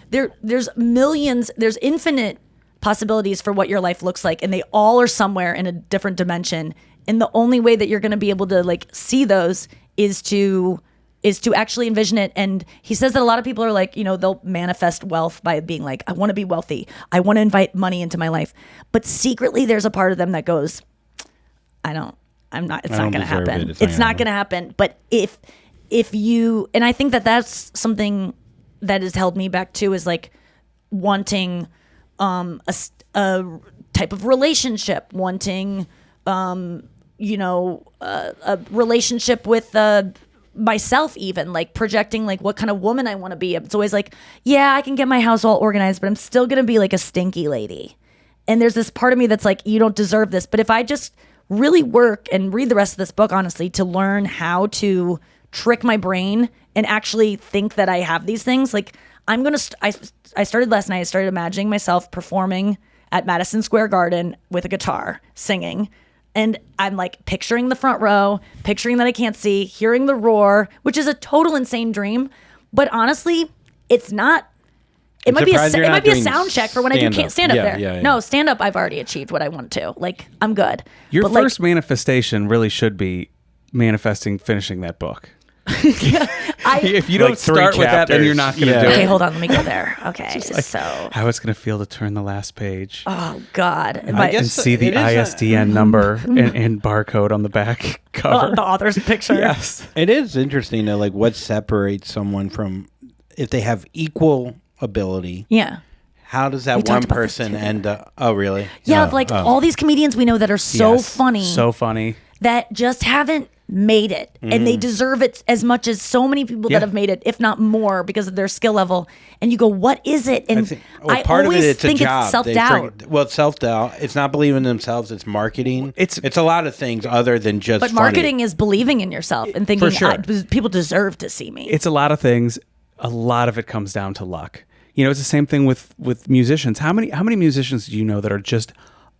There's millions, there's infinite possibilities for what your life looks like, and they all are somewhere in a different dimension. And the only way that you're going to be able to like see those is to actually envision it. And he says that a lot of people are like, they'll manifest wealth by being like, I want to be wealthy. I want to invite money into my life. But secretly there's a part of them that goes, it's not going to happen. It's not going to happen. But if you, and I think that that's something that has held me back too, is like wanting a type of relationship, wanting, a relationship with, myself, even like projecting like what kind of woman I want to be. It's always like, yeah, I can get my house all organized, but I'm still going to be like a stinky lady. And there's this part of me that's like, you don't deserve this. But if I just really work and read the rest of this book, honestly, to learn how to trick my brain and actually think that I have these things, like I'm going to, I started last night, I started imagining myself performing at Madison Square Garden with a guitar, singing. And I'm like picturing the front row, picturing that I can't see, hearing the roar, which is a total insane dream. But honestly, it's not. It might be a sound check for when I do stand up there. Yeah. No, stand up, I've already achieved what I want to. Like, I'm good. Your first manifestation really should be manifesting finishing that book. If you don't start with that, then you're not going to do it. Okay, hold on. Let me go there. Okay, so how it's going to feel to turn the last page. Oh God! And see the ISDN number and barcode on the back cover. The author's picture. Yes, it is interesting though. Like, what separates someone from if they have equal ability? Yeah. How does that one person end up? Oh, really? Yeah, all these comedians we know that are so funny that just haven't made it, and they deserve it as much as so many people that have made it, if not more, because of their skill level. And you go, what is it? And I always think it's self-doubt. It's self-doubt. It's not believing in themselves. It's marketing. It's a lot of things other than just But marketing is believing in yourself and thinking, people deserve to see me. It's a lot of things. A lot of it comes down to luck. It's the same thing with musicians. How many musicians do you know that are just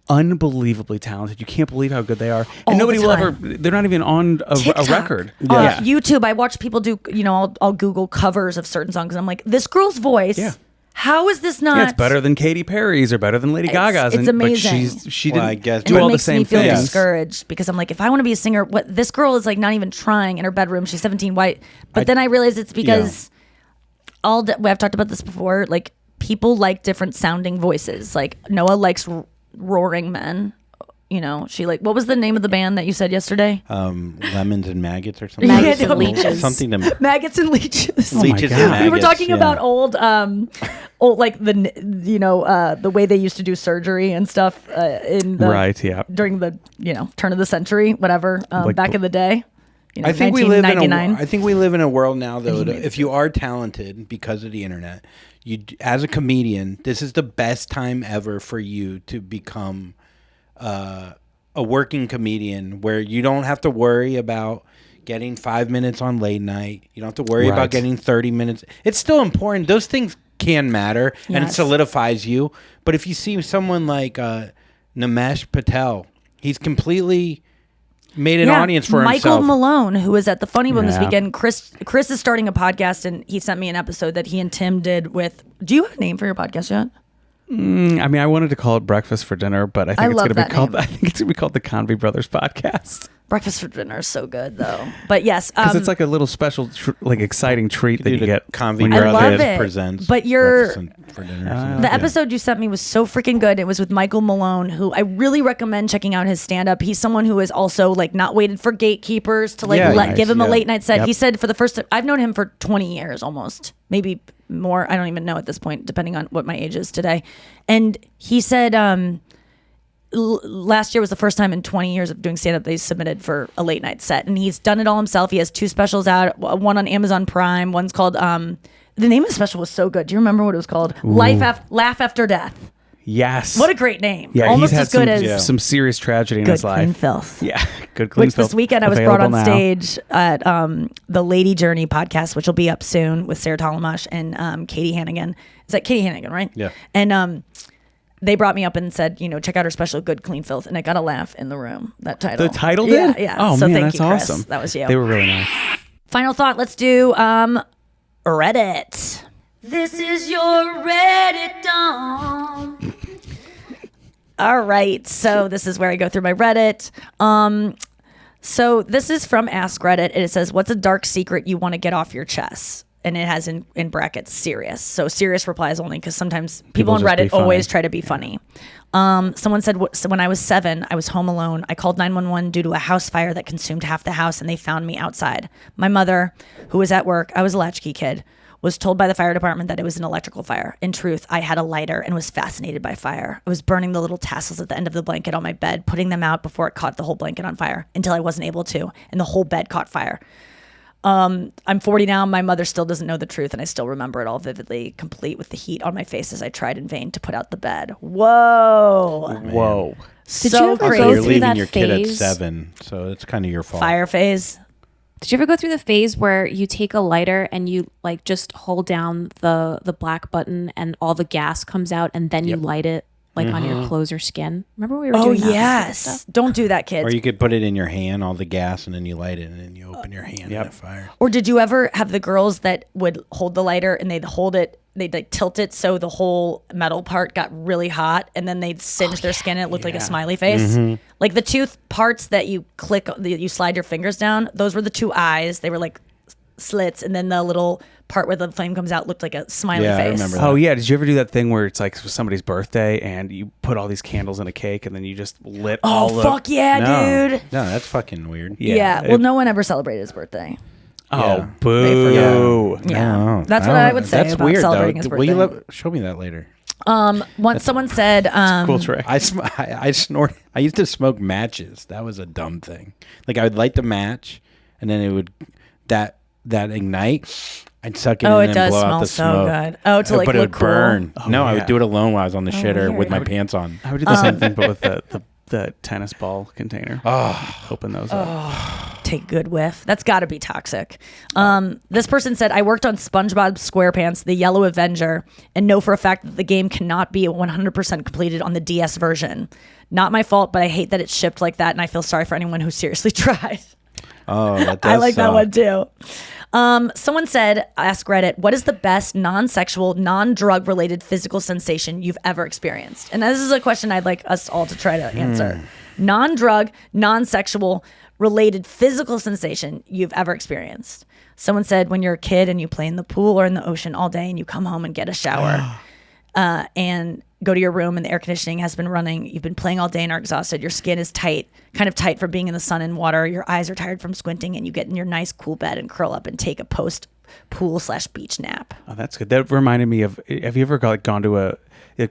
unbelievably talented. You can't believe how good they are. And All nobody the will time. ever, they're not even on a TikTok. record. YouTube. I watch people do. I'll Google covers of certain songs, and I'm like, this girl's voice. Yeah. How is this not? Yeah, it's better than Katy Perry's or better than Lady Gaga's. it's amazing. But she Well, didn't I guess- do And all it the makes same me feel things. discouraged because I'm like, if I want to be a singer, what this girl is like not even trying in her bedroom. She's 17, white. But then I realized it's because I've talked about this before. Like people like different sounding voices. Like Noah likes roaring men. She what was the name of the band that you said yesterday? Lemons and maggots or something. Maggots and leeches. Something to Maggots and leeches. leeches God. and maggots. We were talking yeah. about old like the way they used to do surgery and stuff in the Right, yeah. during the turn of the century, whatever, Like back in the day. I think we live in 1999. I think we live in a world now though. If you are talented because of the internet, as a comedian, this is the best time ever for you to become a working comedian, where you don't have to worry about getting 5 minutes on late night. You don't have to worry Right. about getting 30 minutes. It's still important. Those things can matter, and it Yes. solidifies you. But if you see someone like Nimesh Patel, he's completely made an audience for Michael himself. Malone, who was at the Funny Bone this Yeah. weekend. Chris is starting a podcast, and he sent me an episode that he and Tim did with. Do you have a name for your podcast yet? I mean, I wanted to call it Breakfast for Dinner, but I think it's love going to be that called. name. I think it's going to be called the Convy Brothers Podcast Breakfast for Dinner is so good though. But yes, because it's like a little special, exciting treat that you get. Convy when you're a I love kid. it. presents. But you're- Breakfast for dinner or something. the episode you sent me was so freaking good. It was with Michael Malone, who I really recommend checking out his stand up. He's someone who is also like not waited for gatekeepers to Yeah, let nice, give him a yeah. late night set. Yep. He said for the first I've known him for 20 years almost, maybe more. I don't even know at this point, depending on what my age is today. And he said last year was the first time in 20 years of doing stand up they submitted for a late night set, and he's done it all himself. He has 2 specials out, one on Amazon Prime, one's called the name of the special was so good. Do you remember what it was called? Laugh After Death. Yes. What a great name. Yeah, Almost he's had as good some, as some serious tragedy in Good his life. Clean Filth. Yeah, good clean Which filth. this weekend I was brought on Available now. stage at the Lady Journey podcast, which will be up soon with Sarah Talamash and Katie Hannigan. Is that Katie Hannigan, right? Yeah. And they brought me up and said, check out her special, Good Clean Filth, and I got a laugh in the room. That title. The title Yeah, did? yeah. Oh So man, thank that's you, Chris. awesome. That was you. They were really nice. Final thought. Let's do Reddit. This is your Reddit dom. All right. So this is where I go through my Reddit. So this is from Ask Reddit. And it says, what's a dark secret you want to get off your chest? And it has in brackets serious. So serious replies only, because sometimes people on just be Reddit funny. always try to be funny. Someone said, so when I was 7, I was home alone. I called 911 due to a house fire that consumed half the house, and they found me outside. My mother, who was at work, I was a latchkey kid, was told by the fire department that it was an electrical fire. In truth, I had a lighter and was fascinated by fire. I was burning the little tassels at the end of the blanket on my bed, putting them out before it caught the whole blanket on fire, until I wasn't able to, and the whole bed caught fire. I'm 40 now. My mother still doesn't know the truth, and I still remember it all vividly, complete with the heat on my face as I tried in vain to put out the bed. Whoa. Whoa. Did So you ever crazy. go You're through leaving that your kid at phase? 7, so it's kind of your fault. Fire phase. Did you ever go through the phase where you take a lighter and you like just hold down the black button and all the gas comes out, and then you light it like on your clothes or skin? Remember we were Oh, doing that yes. stuff? Don't do that, kids. Or you could put it in your hand, all the gas, and then you light it, and then you open your hand in the fire. Or did you ever have the girls that would hold the lighter and they'd hold it, they'd like tilt it so the whole metal part got really hot, and then they'd singe their skin and it looked like a smiley face? Like the 2 parts that you click, you slide your fingers down, those were the 2 eyes. They were like slits, and then the little part where the flame comes out looked like a smiley Yeah, I face. remember that. Oh yeah, did you ever do that thing where it's like somebody's birthday and you put all these candles in a cake and then you just lit all Oh, of fuck yeah, No. dude. No, that's fucking weird. Yeah. it- Well, no one ever celebrated his birthday. Oh, Yeah. boo. Yeah. No, That's what I would say That's about weird, celebrating though. his Will you birthday. show me that later? Once someone said, Cool trick. I snort. I used to smoke matches. That was a dumb thing. Like I would light the match, and then it would that ignite. I'd suck it Oh, in it and does blow smell out the so smoke. good. Oh, to, like, but it look would burn. cool. No, Oh, I yeah. would do it alone while I was on the shitter with weird. my pants on. I would do the same thing, but with the tennis ball container. Oh, Open those up. take a good whiff. That's got to be toxic. This person said, I worked on SpongeBob SquarePants, The Yellow Avenger, and know for a fact that the game cannot be 100% completed on the DS version. Not my fault, but I hate that it's shipped like that, and I feel sorry for anyone who seriously tried. Oh, that does I like that suck. one too. Someone said, ask Reddit, what is the best non-sexual, non-drug related physical sensation you've ever experienced? And this is a question I'd like us all to try to answer. Non-drug, non-sexual related physical sensation you've ever experienced. Someone said when you're a kid and you play in the pool or in the ocean all day and you come home and get a shower and go to your room and the air conditioning has been running. You've been playing all day and are exhausted. Your skin is tight, kind of tight from being in the sun and water. Your eyes are tired from squinting and you get in your nice cool bed and curl up and take a post pool / beach nap. Oh, that's good. That reminded me of, have you ever gone to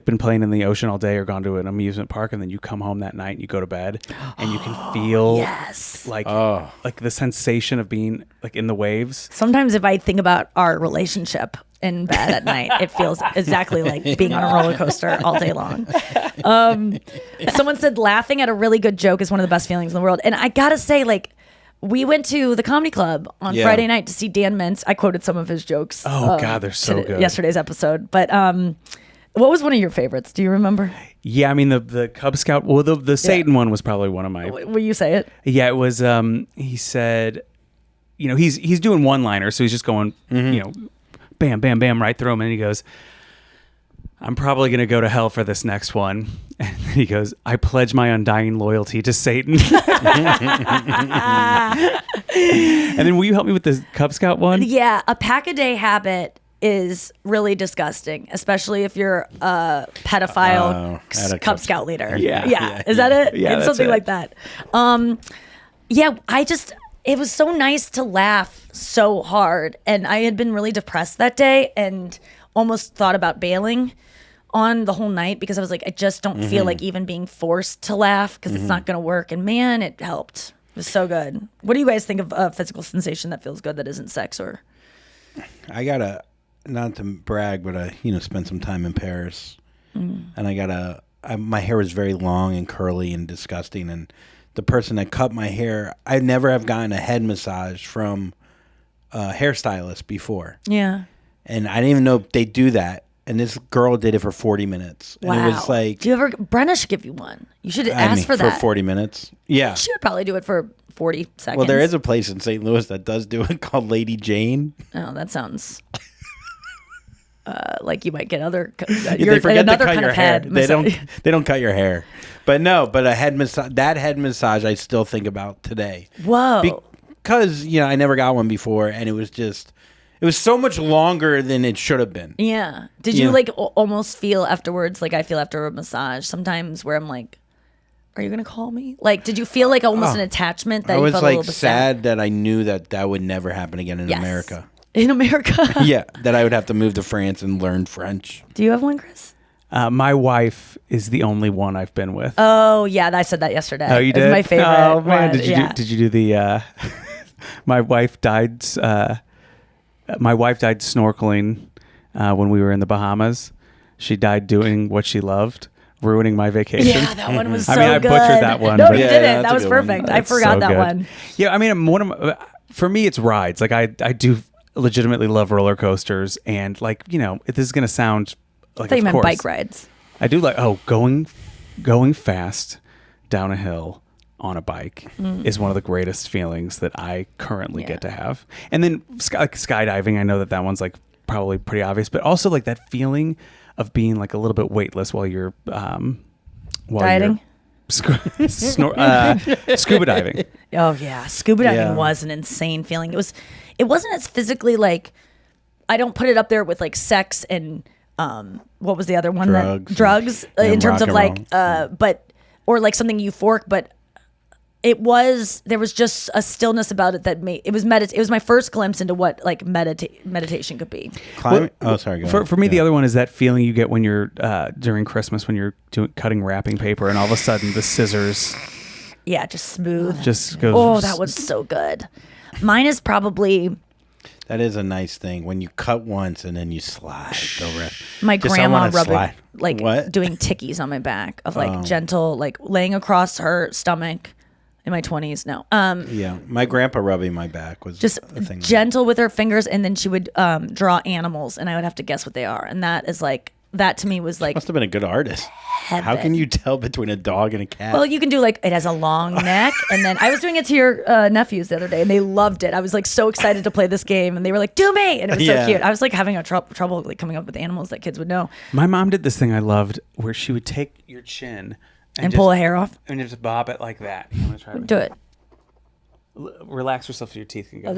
been playing in the ocean all day or gone to an amusement park and then you come home that night and you go to bed and you can feel like the sensation of being like in the waves? Sometimes if I think about our relationship in bed at night, it feels exactly like being on a roller coaster all day long. Someone said laughing at a really good joke is one of the best feelings in the world. And I gotta say, like, we went to the comedy club on Friday night to see Dan Mintz. I quoted some of his jokes. Oh God, they're so good. Yesterday's episode. But what was one of your favorites? Do you remember? Yeah, I mean the Cub Scout. Well, the Satan one was probably one of my. Will you say it? Yeah, it was. He said, he's doing one-liners, so he's just going, bam, bam, bam, right through him, and he goes, I'm probably going to go to hell for this next one. And then he goes, I pledge my undying loyalty to Satan. And then will you help me with the Cub Scout one? Yeah, a pack-a-day habit is really disgusting, especially if you're a pedophile at a Cub Scout leader. Yeah. Is that it? Yeah, It's that's something it. like that. It was so nice to laugh so hard. And I had been really depressed that day and almost thought about bailing on the whole night because I was like, I just don't feel like even being forced to laugh because it's not going to work. And man, it helped. It was so good. What do you guys think of a physical sensation that feels good that isn't sex or? I gotta, not to brag, but I spent some time in Paris, and my hair was very long and curly and disgusting, and the person that cut my hair, I never have gotten a head massage from a hairstylist before. Yeah. And I didn't even know they do that. And this girl did it for 40 minutes. Wow. And it was like, do you ever? Brenna should give you one. You should ask for that. For 40 minutes. Yeah. She would probably do it for 40 seconds. Well, there is a place in St. Louis that does do it called Lady Jane. Oh, that sounds like you might get other. They forget to cut your hair. Massage. They don't cut your hair. But no, but a head massage. That head massage I still think about today. Whoa. Because I never got one before, and it was so much longer than it should have been. Yeah. Did you almost feel afterwards like I feel after a massage sometimes where I'm like, are you gonna call me? Like, did you feel like almost an attachment that I you was felt a little like bit sad that I knew that would never happen again in America. In America. Yeah, that I would have to move to France and learn French. Do you have one, Chris? My wife is the only one I've been with. Oh yeah, I said that yesterday. Oh, you It's did? my favorite. Oh man, one. did you do the? My wife died. My wife died snorkeling when we were in the Bahamas. She died doing what she loved, ruining my vacation. Yeah, that one was so I mean, I good. butchered that one. No, but you Yeah, didn't. that's That a was good one. perfect. I It's forgot so that good. one. Yeah, I mean, for me, it's rides. Like I do legitimately love roller coasters, and like this is gonna sound like I thought you of meant course, bike rides. I do like going fast down a hill on a bike is one of the greatest feelings that I currently get to have. And then skydiving, I know that one's like probably pretty obvious, but also like that feeling of being like a little bit weightless while you're Dieting? scuba diving. Oh yeah, scuba diving Yeah. was an insane feeling. It wasn't as physically like, I don't put it up there with like sex and what was the other one? Drugs And in terms rock of and like but or like something euphoric, but there was just a stillness about it that made it was my first glimpse into what like meditation could be. Climbing? Sorry. Go ahead. For me, the other one is that feeling you get when you're during Christmas when you're cutting wrapping paper and all of a sudden the scissors Yeah, just smooth. just goes. Oh, that was so good. Mine is probably That is a nice thing when you cut once and then you slide the rest. my Just, I grandma wanna rubbing, slide. like What? doing tickies on my back of like gentle, like laying across her stomach in my 20s. No. Yeah, my grandpa rubbing my back was Just a thing. gentle with her fingers, and then she would draw animals, and I would have to guess what they are. And that is like, that to me was like, Must have been a good artist. heaven. How can you tell between a dog and a cat? Well, you can do like, it has a long neck, and then I was doing it to your nephews the other day, and they loved it. I was like so excited to play this game, and they were like, "Do me!" And it was so cute. I was like having a trouble like coming up with animals that kids would know. My mom did this thing I loved where she would take your chin And pull a hair off. and just bob it like that. You want to try Do it. Relax yourself so your teeth can go.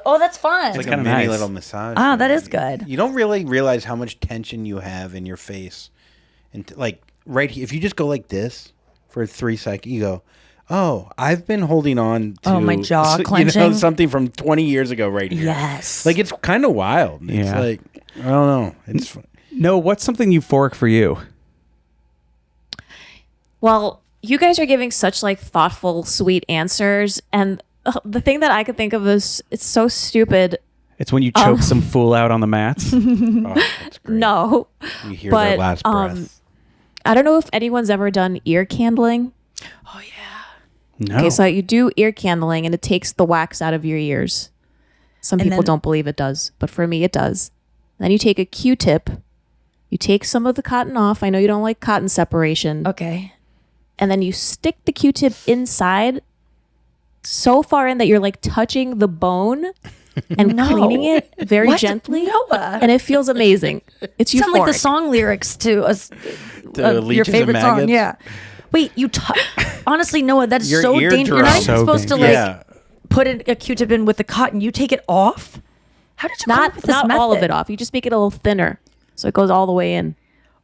Oh, that's fun. It's like kinda a mini nice. little massage. Ah, that is good. You don't really realize how much tension you have in your face, and like right here, if you just go like this for 3 seconds, you go, "Oh, I've been holding on to my jaw you know, clenching. something from 20 years ago right here." Yes. Like it's kind of wild. It's Yeah. like I don't know. It's fun. No, what's something euphoric for you? Well, you guys are giving such like thoughtful, sweet answers, and the thing that I could think of is it's so stupid. It's when you choke some fool out on the mats. Oh, that's great. No, You hear their but, last breath. I don't know if anyone's ever done ear candling. No. Okay, so you do ear candling, and it takes the wax out of your ears. Some And people then- don't believe it does, but for me, it does. Then you take a Q-tip, you take some of the cotton off. I know you don't like cotton separation. Okay. And then you stick the Q-tip inside so far in that you're like touching the bone and No. cleaning it very What? gently. Noah. And it feels amazing. It's Sound like the euphoric. song lyrics to us, The your leeches and favorite song. maggots? Yeah. Wait, honestly, Noah, that is Your so dangerous. You're not eardrum. even So supposed to dangerous. like put a Q-tip in with the cotton. You take it off. How did you come up with Not this all of method? it off. You just make it a little thinner so it goes all the way in.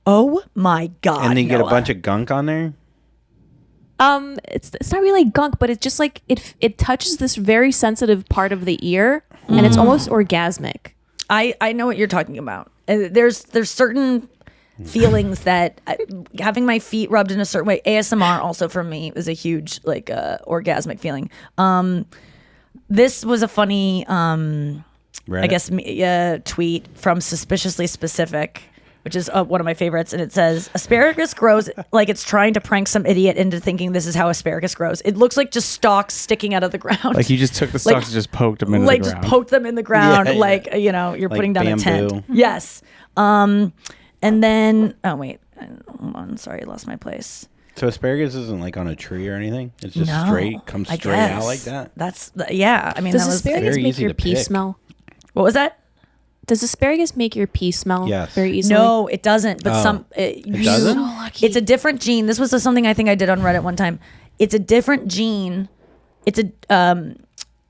Oh my god! And then you get a Noah. bunch of gunk on there. It's not really gunk, but it's just like it touches this very sensitive part of the ear, and it's almost orgasmic. I know what you're talking about. There's certain feelings that having my feet rubbed in a certain way. ASMR also for me is a huge like orgasmic feeling. This was a funny I guess tweet from Suspiciously Specific, which is one of my favorites, and it says asparagus grows like it's trying to prank some idiot into thinking this is how asparagus grows. It looks like just stalks sticking out of the ground. Like you just took the stalks and just poked them into like the just ground. poked them in the ground, Yeah, yeah. like you know you're Like putting down bamboo. a tent. Yes. And then hold on, sorry, I lost my place. So asparagus isn't like on a tree or anything. It's just No, straight, comes I straight out guess. like that. That's yeah. I mean, Does that was asparagus very make easy your to pee pick. smell? what was that? Does asparagus make your pee smell Yes. very easily? No, it doesn't. But Oh. it doesn't? So lucky. It's a different gene. This was something I think I did on Reddit one time. It's a different gene. It's a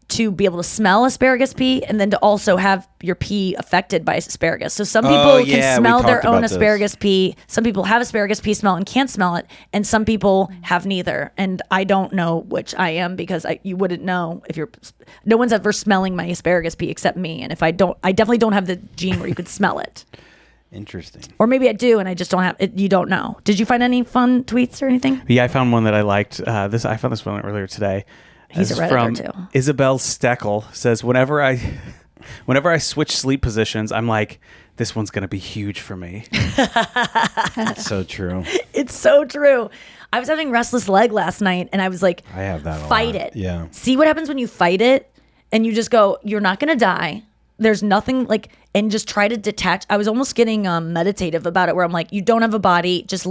to be able to smell asparagus pee and then to also have your pee affected by asparagus. So some people yeah, can we smell their talked own about this. asparagus pee. Some people have asparagus pee smell and can't smell it, and some people have neither. And I don't know which I am because you wouldn't know if you're. No one's ever smelling my asparagus pee except me. And if I don't, I definitely don't have the gene where you could smell it. Interesting. Or maybe I do, and I just don't have it. You don't know. Did you find any fun tweets or anything? Yeah, I found one that I liked. I found this one earlier today. He's This a is Redditor, from too. Isabel Steckel says, whenever I switch sleep positions, I'm like, this one's gonna be huge for me. That's so true. It's so true. I was having restless leg last night, and I was like, I have that a fight lot. it. Yeah. See what happens when you fight it, and you just go, you're not gonna die. There's nothing like, and just try to detach. I was almost getting meditative about it, where I'm like, you don't have a body, just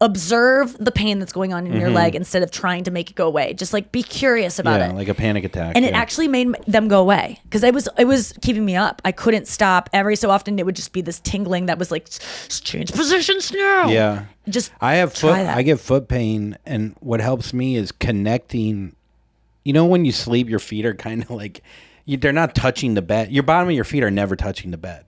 observe the pain that's going on in your leg instead of trying to make it go away. Just like be curious about Yeah, it. like a panic attack. And it yeah. actually made them go away because it was keeping me up. I couldn't stop. Every so often it would just be this tingling that was like, change positions now. Yeah. Just I have try that. I get foot pain, and what helps me is connecting. You know, when you sleep, your feet are kind of like they're not touching the bed. Your bottom of your feet are never touching the bed.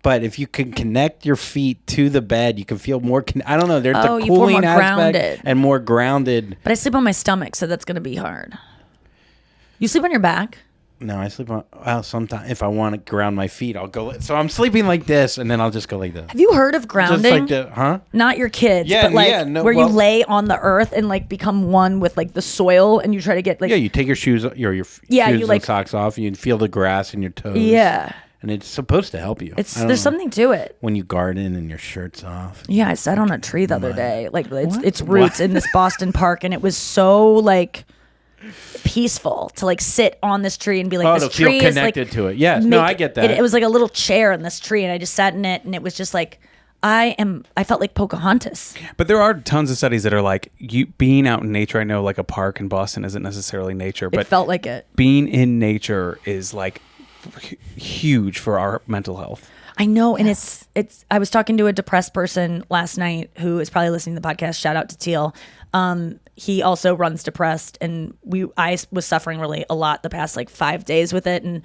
But if you can connect your feet to the bed, you can feel more. I don't know. There's Oh, the you feel more cooling aspect grounded. and more grounded. But I sleep on my stomach, so that's going to be hard. You sleep on your back? No, I sleep on. Well, sometimes if I want to ground my feet, I'll go. So I'm sleeping like this, and then I'll just go like this. Have you heard of grounding? Just like the, huh? Not your kids, Yeah, but like yeah, no, where you well- lay on the earth and like become one with like the soil, and you try to get like Yeah, you take your shoes, your Yeah, shoes you, like- and socks off, and you feel the grass in your toes. yeah. and it's supposed to help you. It's I don't there's know. something to it. When you garden and your shirt's off. Yeah, I sat on a tree the other day, like its roots in this Boston park, and it was so like peaceful to like sit on this tree and be like, Oh, this to feel tree is connected like to it. Yes, no, I get that. It was like a little chair in this tree, and I just sat in it, and it was just like I felt like Pocahontas. But there are tons of studies that are like you being out in nature. I know like a park in Boston isn't necessarily nature, It but felt like it. being in nature is like huge for our mental health. I know, and it's. I was talking to a depressed person last night who is probably listening to the podcast. Shout out to Teal. He also runs depressed, and I was suffering really a lot the past like 5 days with it, and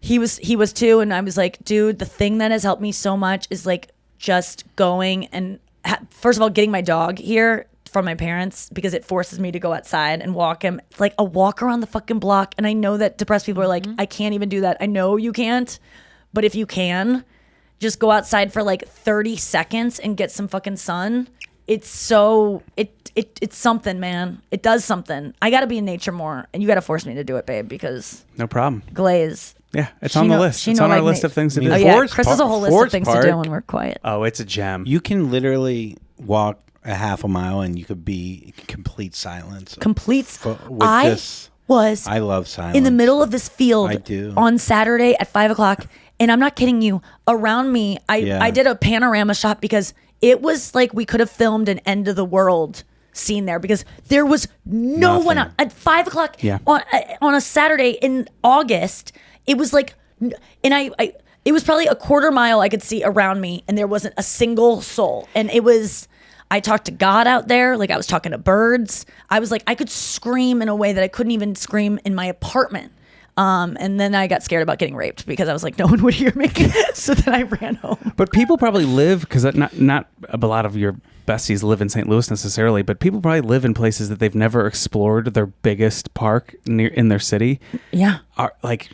he was too. And I was like, dude, the thing that has helped me so much is like just going and first of all getting my dog here from my parents, because it forces me to go outside and walk him. It's like a walk around the fucking block, and I know that depressed people are like, I can't even do that. I know you can't. But if you can, just go outside for like 30 seconds and get some fucking sun. It's it's something, man. It does something. I got to be in nature more, and you got to force me to do it, babe, because No problem. Glaze. Yeah, it's She on the know- list. she It's know on our like list me. of things to I mean, do. Oh yeah, Forest Chris has a Park- whole list Forest of things to Park. do when we're quiet. Oh, it's a gem. You can literally walk a half a mile and you could be in complete silence. I love silence. in the middle of this field I do. on Saturday at 5:00, and I'm not kidding you. Around me, I did a panorama shot because it was like we could have filmed an end of the world scene there, because there was no one out at 5:00 Yeah. on a Saturday in August. It was like, and I it was probably a quarter mile I could see around me, and there wasn't a single soul. And it was, I talked to God out there, like I was talking to birds. I was like, I could scream in a way that I couldn't even scream in my apartment. And then I got scared about getting raped because I was like, no one would hear me. So then I ran home. But people probably live, because not a lot of your besties live in St. Louis necessarily, but people probably live in places that they've never explored their biggest park in their city. Yeah. Are like,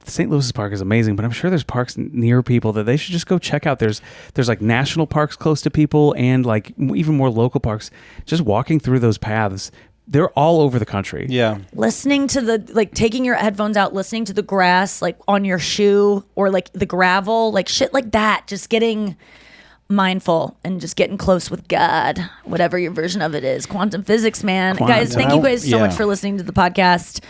St. Louis Park is amazing, but I'm sure there's parks near people that they should just go check out. There's like national parks close to people, and like even more local parks. Just walking through those paths, they're all over the country. Yeah. Listening to taking your headphones out, listening to the grass, like on your shoe, or like the gravel, like shit like that. Just getting mindful and just getting close with God, whatever your version of it is. Quantum physics, man. Guys, thank you guys so much for listening to the podcast.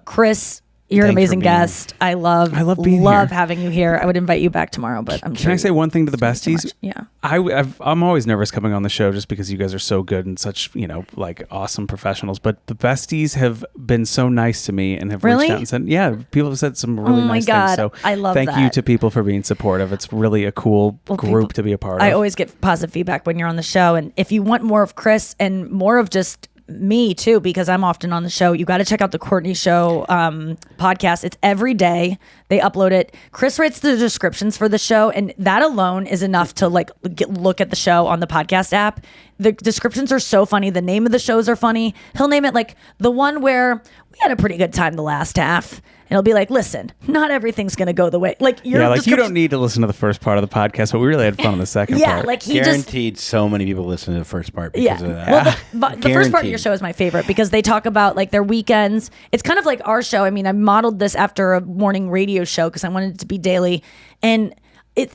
Chris, you're an Thanks for amazing being here. guest. I love being here. having you here. I would invite you back tomorrow, but I'm sure. Can I say one thing to the too besties? much. Yeah. I'm always nervous coming on the show just because you guys are so good and such, like awesome professionals. But the besties have been so nice to me and have Really? reached out and said, yeah, people have said some really Oh my nice God. things. So I love thank you that. to people for being supportive. It's really a cool group to be a part of. I always get positive feedback when you're on the show. And if you want more of Chris and more of just me too, because I'm often on the show, you got to check out the Courtney Show podcast. It's every day. They upload it. Chris writes the descriptions for the show, and that alone is enough to look at the show on the podcast app. The descriptions are so funny. The name of the shows are funny. He'll name it like the one where we had a pretty good time the last half. And he'll be like, listen, not everything's going to go the way. Like, your you description- don't need to listen to the first part of the podcast, but we really had fun on the second Yeah, part. like he just. Guaranteed so many people listen to the first part because of that. Well, the first part of your Guaranteed. show is my favorite because they talk about like their weekends. It's kind of like our show. I mean, I modeled this after a morning radio show because I wanted it to be daily. And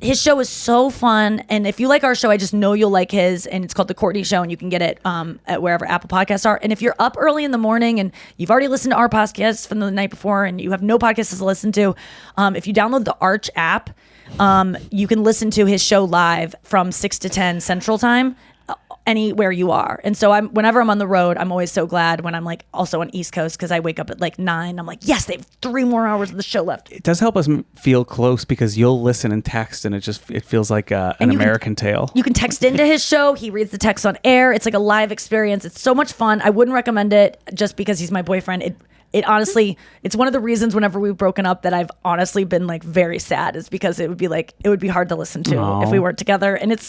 his show is so fun. And if you like our show, I just know you'll like his. And it's called The Courtney Show. And you can get it at wherever Apple Podcasts are. And if you're up early in the morning and you've already listened to our podcast from the night before and you have no podcasts to listen to, if you download the Arch app, you can listen to his show live from 6 to 10 Central Time. Anywhere you are. And so whenever I'm on the road, I'm always so glad when I'm like also on East Coast because I wake up at like 9. I'm like, yes, they have 3 more hours of the show left. It does help us feel close because you'll listen and text, and it feels like an American tale. You can text into his show. He reads the text on air. It's like a live experience. It's so much fun. I wouldn't recommend it just because he's my boyfriend. It honestly, it's one of the reasons whenever we've broken up that I've honestly been like very sad is because it would be hard to listen to if we weren't together. And it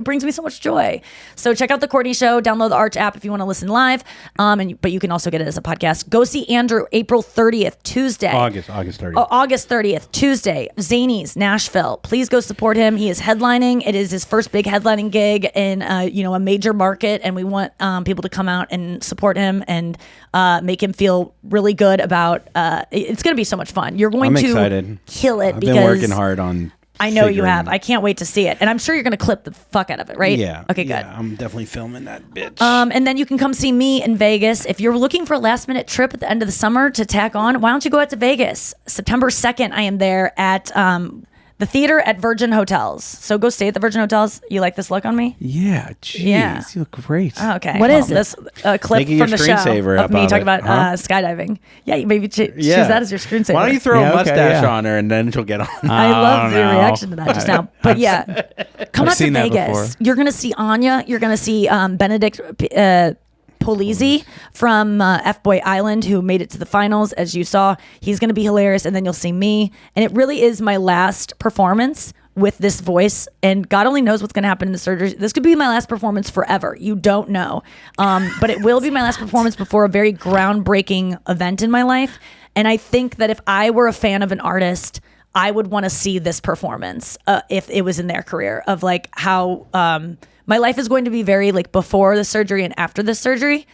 brings me so much joy. So check out The Courtney Show, download the Arch app if you want to listen live. But you can also get it as a podcast. Go see Andrew April 30th, Tuesday. August 30th. August 30th, Tuesday, Zanies, Nashville. Please go support him. He is headlining. It is his first big headlining gig in a major market, and we want people to come out and support him. And make him feel really good about. It's going to be so much fun. You're going I'm to excited. kill it I've because been working hard on. I know you figuring- have. I can't wait to see it, and I'm sure you're going to clip the fuck out of it, right? Yeah. Okay, good. Yeah, I'm definitely filming that bitch. And then you can come see me in Vegas. If you're looking for a last minute trip at the end of the summer to tack on, why don't you go out to Vegas? September 2nd, I am there at the theater at Virgin Hotels. So go stay at the Virgin Hotels. You like this look on me? Yeah, jeez, Yeah. you look great. Oh, okay. What is it? This clip Making your from the show screensaver of up me of talking it, about huh? skydiving. Yeah, maybe choose yeah. that as your screensaver. Why don't you throw Yeah, a okay, mustache yeah. on her and then she'll get on? I love don't your know. reaction to that just now. But yeah, come I've out to seen that Vegas. before. You're going to see Anya. You're going to see Benedict Polizzi from F-Boy Island, who made it to the finals, as you saw. He's going to be hilarious. And then you'll see me. And it really is my last performance with this voice, and God only knows what's going to happen in the surgery. This could be my last performance forever. You don't know. But it will be my last performance before a very groundbreaking event in my life. And I think that if I were a fan of an artist, I would want to see this performance if it was in their career, of like how my life is going to be very like before the surgery and after the surgery.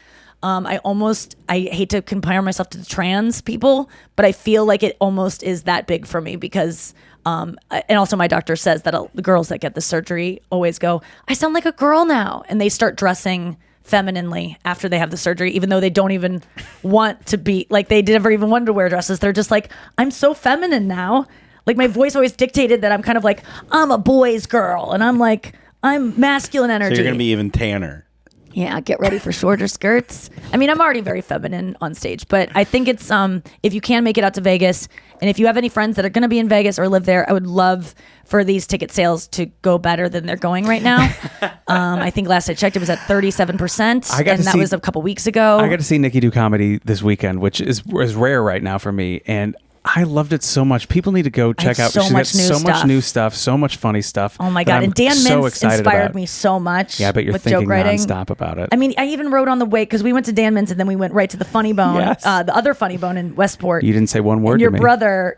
I hate to compare myself to the trans people, but I feel like it almost is that big for me because, and also my doctor says that the girls that get the surgery always go, I sound like a girl now. And they start dressing femininely after they have the surgery, even though they don't even want to be, like they never even wanted to wear dresses. They're just like, I'm so feminine now. Like my voice always dictated that I'm kind of like, I'm a boy's girl. And I'm like, I'm masculine energy. So you're gonna be even tanner. Yeah, get ready for shorter skirts. I mean, I'm already very feminine on stage, but I think it's if you can make it out to Vegas, and if you have any friends that are going to be in Vegas or live there, I would love for these ticket sales to go better than they're going right now. I think last I checked, it was at 37%, and that was a couple weeks ago. I got to see Nikki do comedy this weekend, which is rare right now for me, and I loved it so much. People need to go check out. so She's much got new so stuff. much new stuff, so much funny stuff. Oh my that God. I'm And Dan so Mintz excited inspired about. me so much. Yeah, but you're with thinking joke writing. nonstop about it. I mean, I even wrote on the way, because we went to Dan Mintz and then we went right to the Funny Bone, Yes. the other Funny Bone in Westport. You didn't say one word And to your me. brother,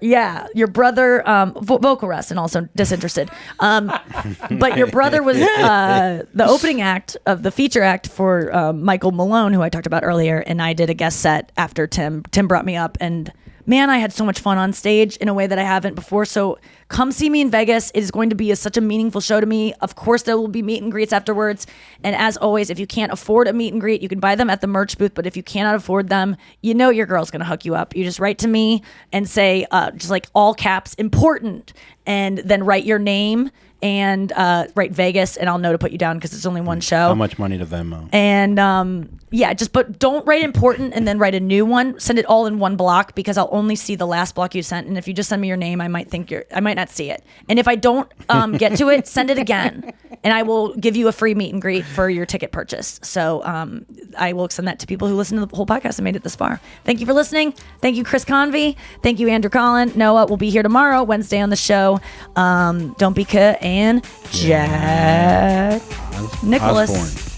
vocal rest and also disinterested. But your brother was the opening act of the feature act for Michael Malone, who I talked about earlier, and I did a guest set after Tim. Tim brought me up, and man, I had so much fun on stage in a way that I haven't before. So come see me in Vegas. It is going to be such a meaningful show to me. Of course, there will be meet and greets afterwards. And as always, if you can't afford a meet and greet, you can buy them at the merch booth. But if you cannot afford them, you know your girl's going to hook you up. You just write to me and say, just like all caps, important, and then write your name and write Vegas, and I'll know to put you down because it's only one show. How much money to Venmo? And yeah, but don't write important and then write a new one. Send it all in one block, because I'll only see the last block you sent. And if you just send me your name, I might not see it. And if I don't get to it, send it again, and I will give you a free meet and greet for your ticket purchase. So I will send that to people who listen to the whole podcast and made it this far. Thank you for listening. Thank you, Chris Convy. Thank you, Andrew Collin. Noah will be here tomorrow, Wednesday on the show. Don't be cut and Jack Nicholas. Osborne.